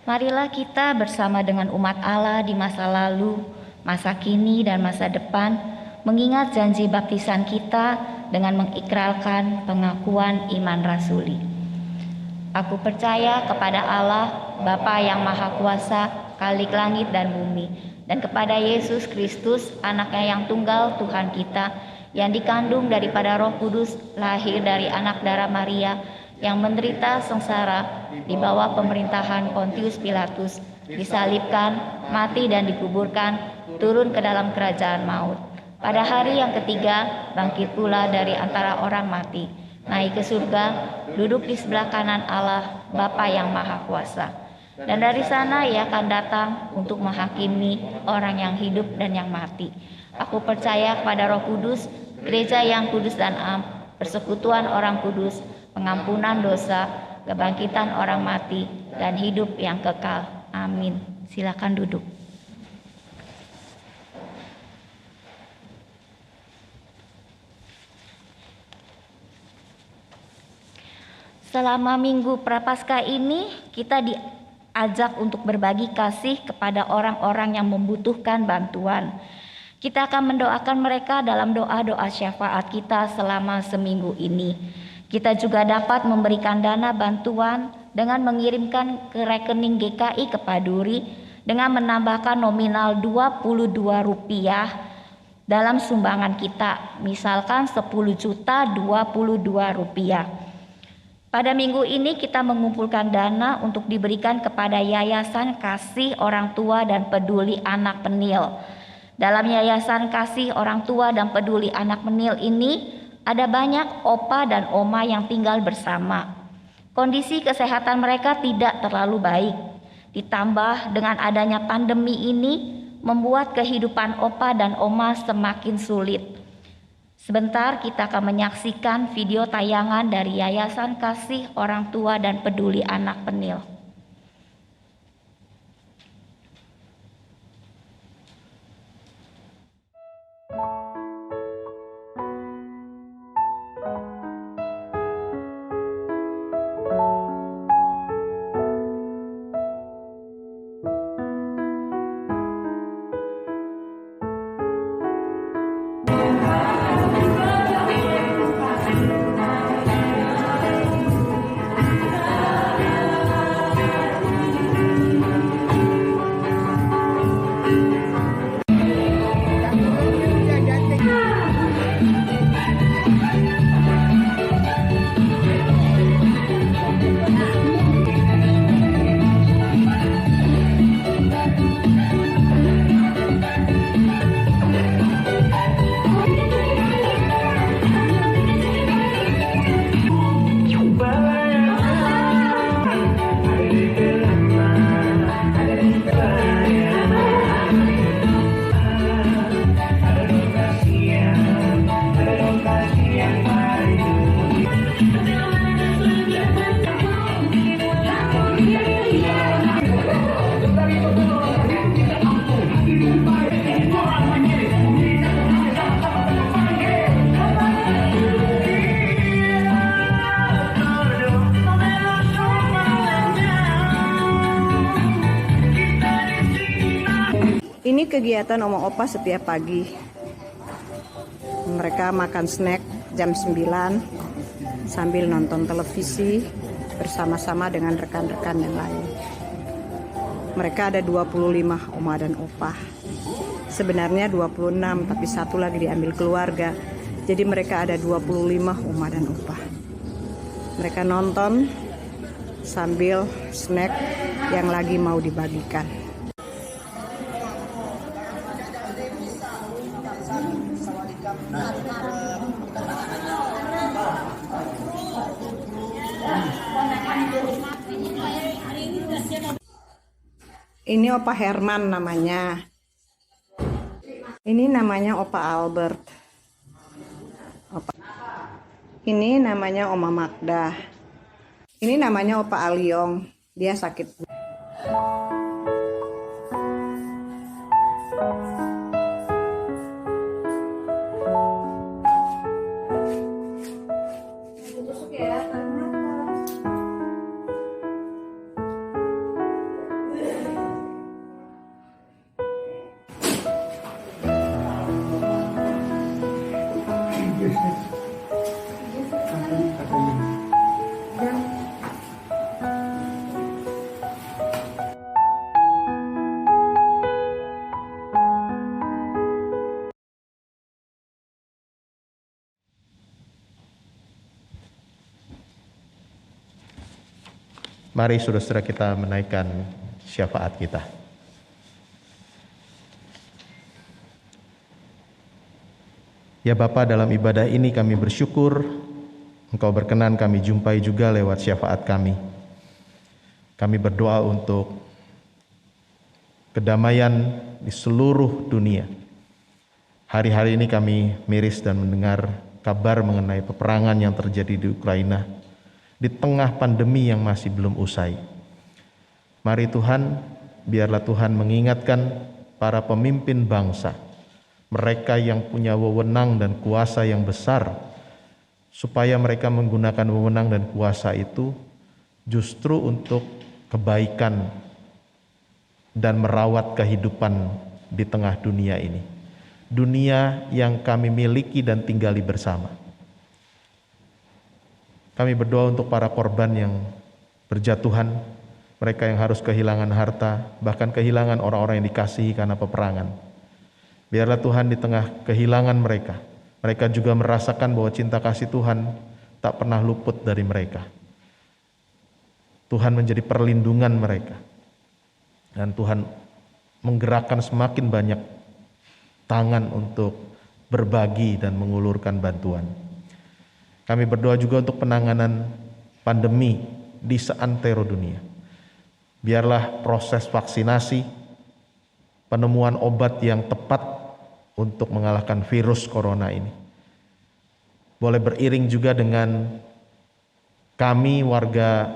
Marilah kita bersama dengan umat Allah di masa lalu, masa kini, dan masa depan mengingat janji baptisan kita dengan mengikrarkan pengakuan iman rasuli. Aku percaya kepada Allah, Bapa yang Maha Kuasa, Khalik langit dan bumi, dan kepada Yesus Kristus, anaknya yang tunggal Tuhan kita, yang dikandung daripada Roh Kudus, lahir dari anak darah Maria, yang menderita sengsara di bawah pemerintahan Pontius Pilatus, disalibkan, mati dan dikuburkan, turun ke dalam kerajaan maut. Pada hari yang ketiga, bangkit pula dari antara orang mati, naik ke surga, duduk di sebelah kanan Allah, Bapa yang Maha Kuasa. Dan dari sana Ia akan datang untuk menghakimi orang yang hidup dan yang mati. Aku percaya kepada Roh Kudus, gereja yang kudus dan am, persekutuan orang kudus, pengampunan dosa, kebangkitan orang mati, dan hidup yang kekal. Amin. Silakan duduk. Selama Minggu Prapaskah ini kita diajak untuk berbagi kasih kepada orang-orang yang membutuhkan bantuan. Kita akan mendoakan mereka dalam doa-doa syafaat kita selama seminggu ini. Kita juga dapat memberikan dana bantuan dengan mengirimkan ke rekening GKI Kepaduri dengan menambahkan nominal Rp22 dalam sumbangan kita, misalkan Rp10.022. Pada minggu ini kita mengumpulkan dana untuk diberikan kepada Yayasan Kasih Orang Tua dan Peduli Anak Penil. Dalam Yayasan Kasih Orang Tua dan Peduli Anak Penil ini ada banyak opa dan oma yang tinggal bersama. Kondisi kesehatan mereka tidak terlalu baik. Ditambah dengan adanya pandemi ini membuat kehidupan opa dan oma semakin sulit. Sebentar kita akan menyaksikan video tayangan dari Yayasan Kasih Orang Tua dan Peduli Anak Penil. Ini kegiatan Oma Opa setiap pagi. Mereka makan snack jam 9 sambil nonton televisi bersama-sama dengan rekan-rekan yang lain. Mereka ada 25 Oma dan Opa. Sebenarnya 26, tapi satu lagi diambil keluarga. Jadi mereka ada 25 Oma dan Opa. Mereka nonton sambil snack yang lagi mau dibagikan. Ini Opa Herman namanya. Ini namanya Opa Albert. Ini namanya Oma Magda. Ini namanya Opa Aliong. Dia sakit. Mari saudara-saudara kita menaikkan syafaat kita. Ya Bapa, dalam ibadah ini kami bersyukur Engkau berkenan kami jumpai juga lewat syafaat kami. Kami berdoa untuk kedamaian di seluruh dunia. Hari-hari ini kami miris dan mendengar kabar mengenai peperangan yang terjadi di Ukraina di tengah pandemi yang masih belum usai. Mari Tuhan, biarlah Tuhan mengingatkan para pemimpin bangsa, mereka yang punya wewenang dan kuasa yang besar, supaya mereka menggunakan wewenang dan kuasa itu justru untuk kebaikan dan merawat kehidupan di tengah dunia ini. Dunia yang kami miliki dan tinggali bersama. Kami berdoa untuk para korban yang berjatuhan, mereka yang harus kehilangan harta, bahkan kehilangan orang-orang yang dikasihi karena peperangan. Biarlah Tuhan di tengah kehilangan mereka, mereka juga merasakan bahwa cinta kasih Tuhan tak pernah luput dari mereka. Tuhan menjadi perlindungan mereka. Dan Tuhan menggerakkan semakin banyak tangan untuk berbagi dan mengulurkan bantuan. Kami berdoa juga untuk penanganan pandemi di seantero dunia. Biarlah proses vaksinasi, penemuan obat yang tepat untuk mengalahkan virus corona ini boleh beriring juga dengan kami warga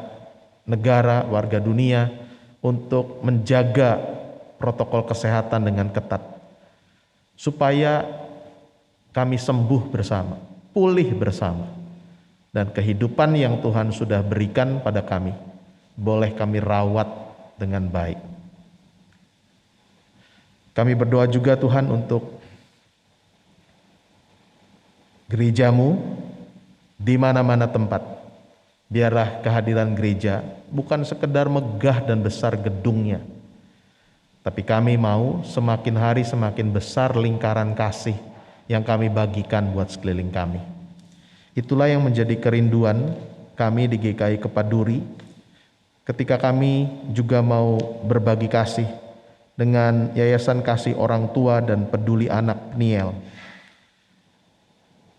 negara, warga dunia untuk menjaga protokol kesehatan dengan ketat supaya kami sembuh bersama, pulih bersama, dan kehidupan yang Tuhan sudah berikan pada kami boleh kami rawat dengan baik. Kami berdoa juga Tuhan untuk gerejamu di mana-mana tempat. Biarlah kehadiran gereja bukan sekedar megah dan besar gedungnya, tapi kami mau semakin hari semakin besar lingkaran kasih yang kami bagikan buat sekeliling kami. Itulah yang menjadi kerinduan kami di GKI Kepaduri ketika kami juga mau berbagi kasih dengan Yayasan Kasih Orang Tua dan Peduli Anak PNIEL.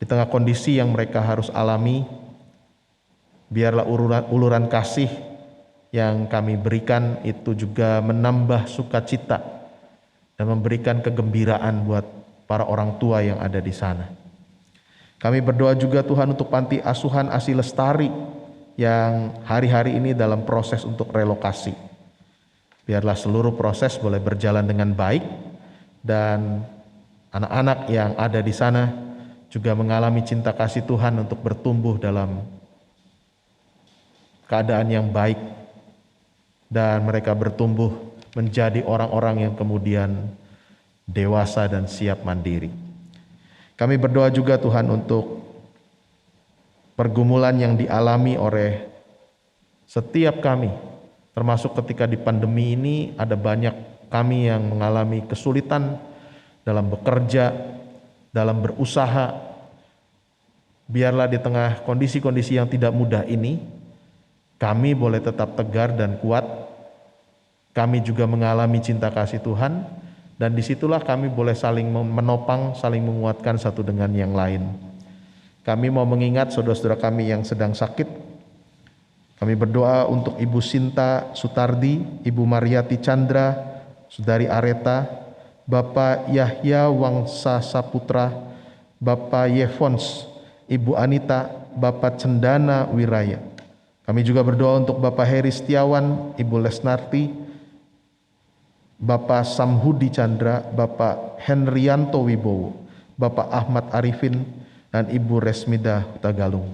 Di tengah kondisi yang mereka harus alami, biarlah uluran kasih yang kami berikan itu juga menambah sukacita dan memberikan kegembiraan buat para orang tua yang ada di sana. Kami berdoa juga Tuhan untuk panti asuhan ASI Lestari yang hari-hari ini dalam proses untuk relokasi. Biarlah seluruh proses boleh berjalan dengan baik dan anak-anak yang ada di sana juga mengalami cinta kasih Tuhan untuk bertumbuh dalam keadaan yang baik dan mereka bertumbuh menjadi orang-orang yang kemudian dewasa dan siap mandiri. Kami berdoa juga Tuhan untuk pergumulan yang dialami oleh setiap kami, termasuk ketika di pandemi ini ada banyak kami yang mengalami kesulitan dalam bekerja, dalam berusaha. Biarlah di tengah kondisi-kondisi yang tidak mudah ini, kami boleh tetap tegar dan kuat. Kami juga mengalami cinta kasih Tuhan, dan disitulah kami boleh saling menopang, saling menguatkan satu dengan yang lain. Kami mau mengingat saudara-saudara kami yang sedang sakit. Kami berdoa untuk Ibu Sinta Sutardi, Ibu Mariati Chandra, Saudari Areta, Bapak Yahya Wangsa Saputra, Bapak Yevons, Ibu Anita, Bapak Cendana Wiraya. Kami juga berdoa untuk Bapak Heri Setiawan, Ibu Lesnarti, Bapak Samhudi Chandra, Bapak Henrianto Wibowo, Bapak Ahmad Arifin, dan Ibu Resmida Hutagalung.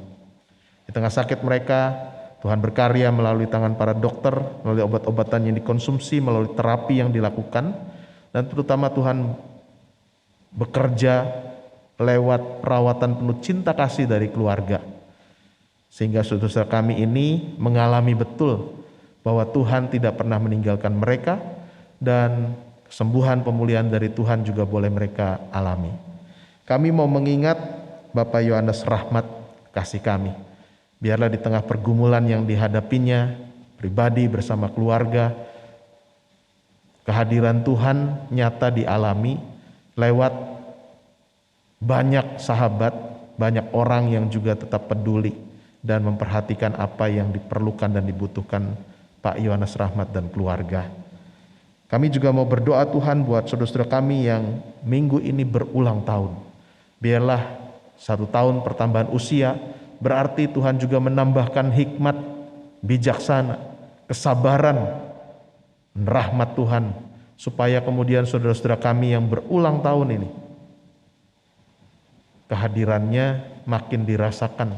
Di tengah sakit mereka, Tuhan berkarya melalui tangan para dokter, melalui obat-obatan yang dikonsumsi, melalui terapi yang dilakukan, dan terutama Tuhan bekerja lewat perawatan penuh cinta kasih dari keluarga. Sehingga saudara kami ini mengalami betul bahwa Tuhan tidak pernah meninggalkan mereka dan kesembuhan pemulihan dari Tuhan juga boleh mereka alami. Kami mau mengingat Bapak Yohanes Rahmat kasih kami. Biarlah di tengah pergumulan yang dihadapinya pribadi bersama keluarga, kehadiran Tuhan nyata dialami lewat banyak sahabat, banyak orang yang juga tetap peduli dan memperhatikan apa yang diperlukan dan dibutuhkan Pak Yohanes Rahmat dan keluarga. Kami juga mau berdoa Tuhan buat saudara-saudara kami yang minggu ini berulang tahun. Biarlah 1 tahun pertambahan usia, berarti Tuhan juga menambahkan hikmat, bijaksana, kesabaran, rahmat Tuhan, supaya kemudian saudara-saudara kami yang berulang tahun ini, kehadirannya makin dirasakan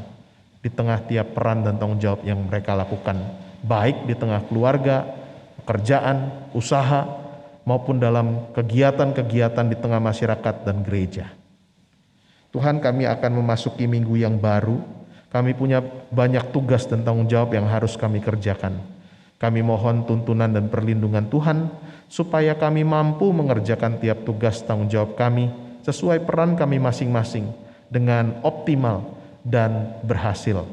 di tengah tiap peran dan tanggung jawab yang mereka lakukan, baik di tengah keluarga, pekerjaan, usaha, maupun dalam kegiatan-kegiatan di tengah masyarakat dan gereja. Tuhan, kami akan memasuki minggu yang baru. Kami punya banyak tugas dan tanggung jawab yang harus kami kerjakan. Kami mohon tuntunan dan perlindungan Tuhan, supaya kami mampu mengerjakan tiap tugas tanggung jawab kami sesuai peran kami masing-masing dengan optimal dan berhasil.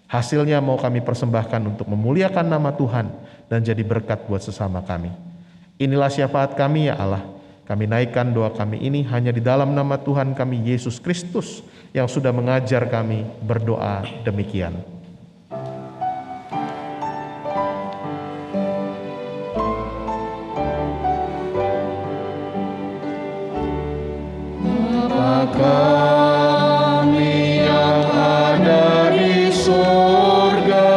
Hasilnya mau kami persembahkan untuk memuliakan nama Tuhan dan jadi berkat buat sesama kami. Inilah syafaat kami ya Allah. Kami naikkan doa kami ini hanya di dalam nama Tuhan kami Yesus Kristus yang sudah mengajar kami berdoa demikian. Kami yang ada di surga,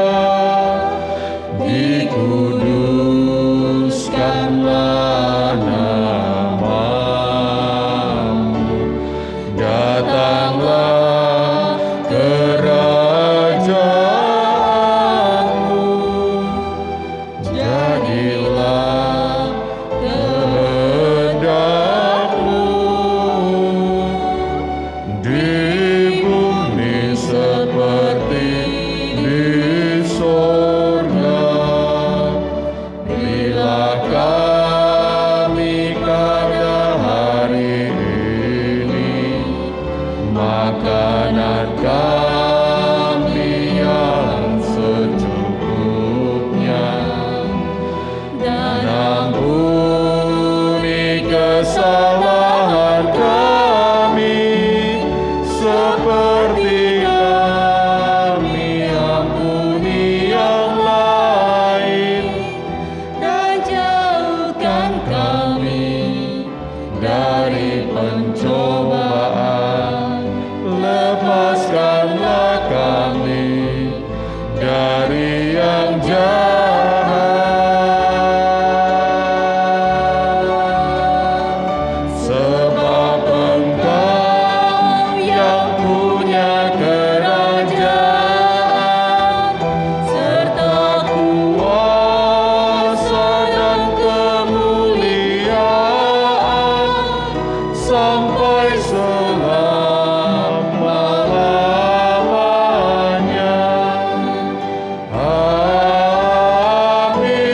dikuduskanlah namamu, datanglah kerajaanmu, jadilah kehendakmu di bumi seperti di sorga. Berilah kami kadar hari ini makanan kami yang secukupnya, dan ampuni kesalahan kami seperti kami ampuni yang lain, dan jauhkan kami dari pencobaan, lepaskanlah kami dari yang jahat, sebab Engkau yang punya kerajaan serta kuasa dan kemuliaan sampai selama-lamanya. Amin. Amin.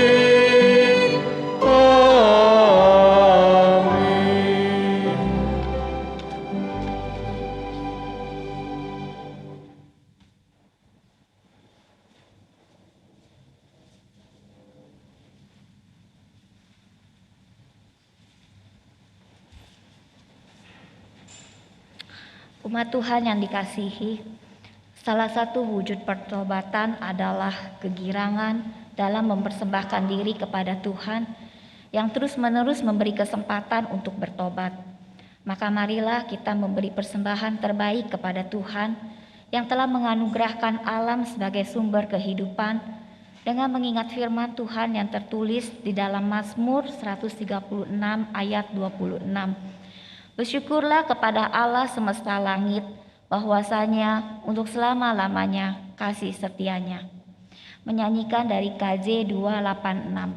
Umat Tuhan yang dikasihi, salah satu wujud pertobatan adalah kegirangan dalam mempersembahkan diri kepada Tuhan yang terus-menerus memberi kesempatan untuk bertobat. Maka marilah kita memberi persembahan terbaik kepada Tuhan yang telah menganugerahkan alam sebagai sumber kehidupan dengan mengingat firman Tuhan yang tertulis di dalam Mazmur 136 ayat 26. Bersyukurlah kepada Allah semesta langit, bahwasanya untuk selama-lamanya kasih setianya. Menyanyikan dari KJ 286.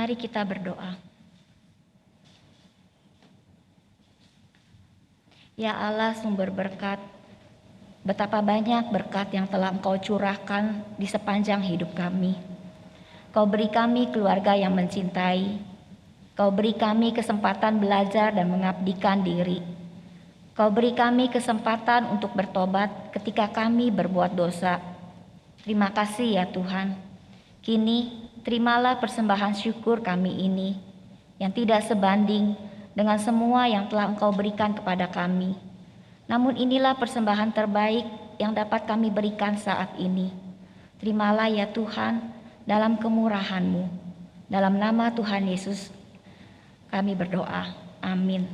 Mari kita berdoa. Ya Allah sumber berkat, betapa banyak berkat yang telah Engkau curahkan di sepanjang hidup kami. Kau beri kami keluarga yang mencintai. Kau beri kami kesempatan belajar dan mengabdikan diri. Kau beri kami kesempatan untuk bertobat ketika kami berbuat dosa. Terima kasih ya Tuhan. Kini terimalah persembahan syukur kami ini yang tidak sebanding dengan semua yang telah Engkau berikan kepada kami. Namun inilah persembahan terbaik yang dapat kami berikan saat ini. Terimalah ya Tuhan dalam kemurahan-Mu. Dalam nama Tuhan Yesus kami berdoa. Amin.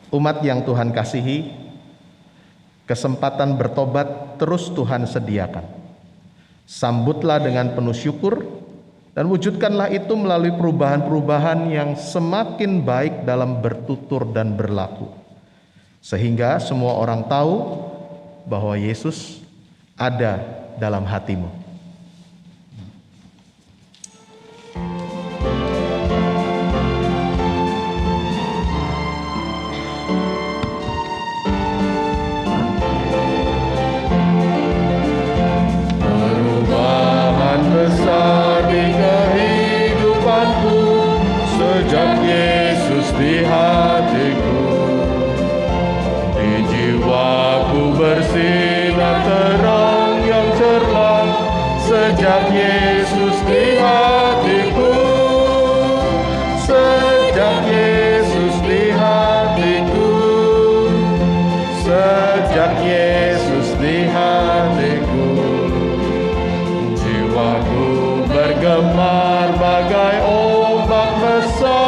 Umat yang Tuhan kasihi, kesempatan bertobat terus Tuhan sediakan. Sambutlah dengan penuh syukur dan wujudkanlah itu melalui perubahan-perubahan yang semakin baik dalam bertutur dan berlaku. Sehingga semua orang tahu bahwa Yesus ada dalam hatimu. Besar di kehidupanku sejak Yesus di hatiku, di jiwaku bersinar terang yang cerlah sejak Yesus di hatiku, sejak Yesus di hatiku, sejak Yesus di hatiku. Jiwaku bergemar bagai ombak besar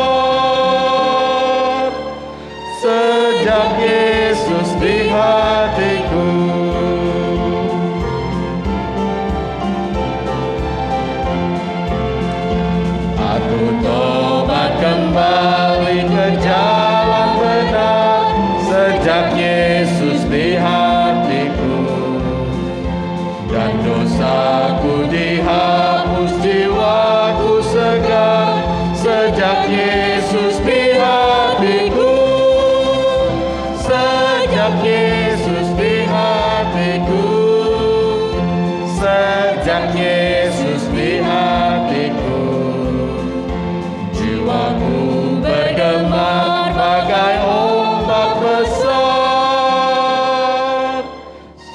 sejak Yesus di hatiku. Aku tobat kembali ke jalan benar sejak Yesus di hatiku. Dan dosaku dihapus, jiwaku segar sejak Yesus di hatiku, sejak Yesus di hatiku, sejak Yesus di hatiku. Jiwaku bergemar bagai ombak besar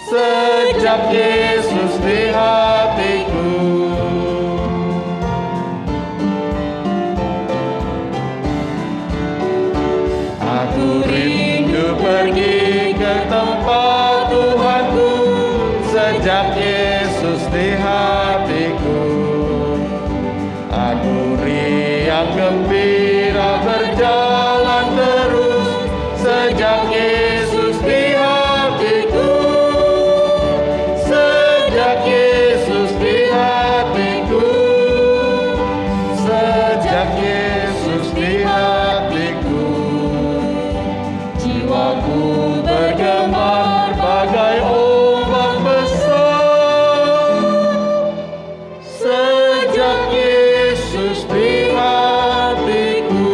sejak Yesus di hatiku. Aku rindu pergi ke tempat Tuhanku sejak Yesus di hatiku. Aku riang gembira berjalan terus sejak Yesus di hatiku, sejak Yesus di hatiku, sejak Yesus di hatiku. Jiwaku bergemar bagai ombak besar sejak Yesus di hatiku.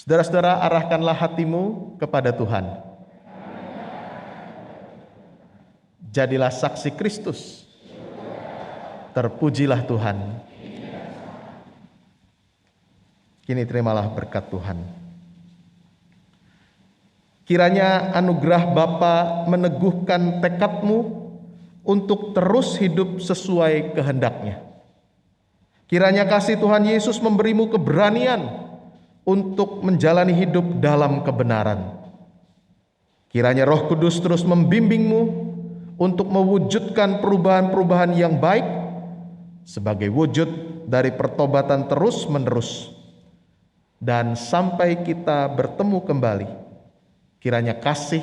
Saudara-saudara, arahkanlah hatimu kepada Tuhan. Jadilah saksi Kristus. Terpujilah Tuhan. Kini terimalah berkat Tuhan. Kiranya anugerah Bapa meneguhkan tekadmu untuk terus hidup sesuai kehendak-Nya. Kiranya kasih Tuhan Yesus memberimu keberanian untuk menjalani hidup dalam kebenaran. Kiranya Roh Kudus terus membimbingmu untuk mewujudkan perubahan-perubahan yang baik sebagai wujud dari pertobatan terus-menerus. Dan sampai kita bertemu kembali, kiranya kasih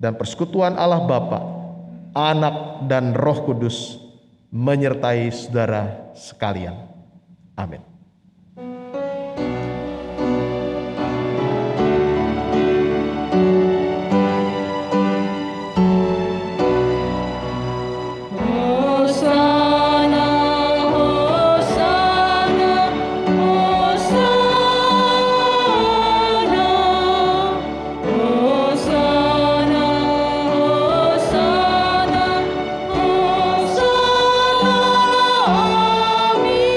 dan persekutuan Allah Bapa, Anak dan Roh Kudus menyertai saudara sekalian. Amin. Hosana, Hosana, Hosana, Hosana, Hosana, Hosana, amin.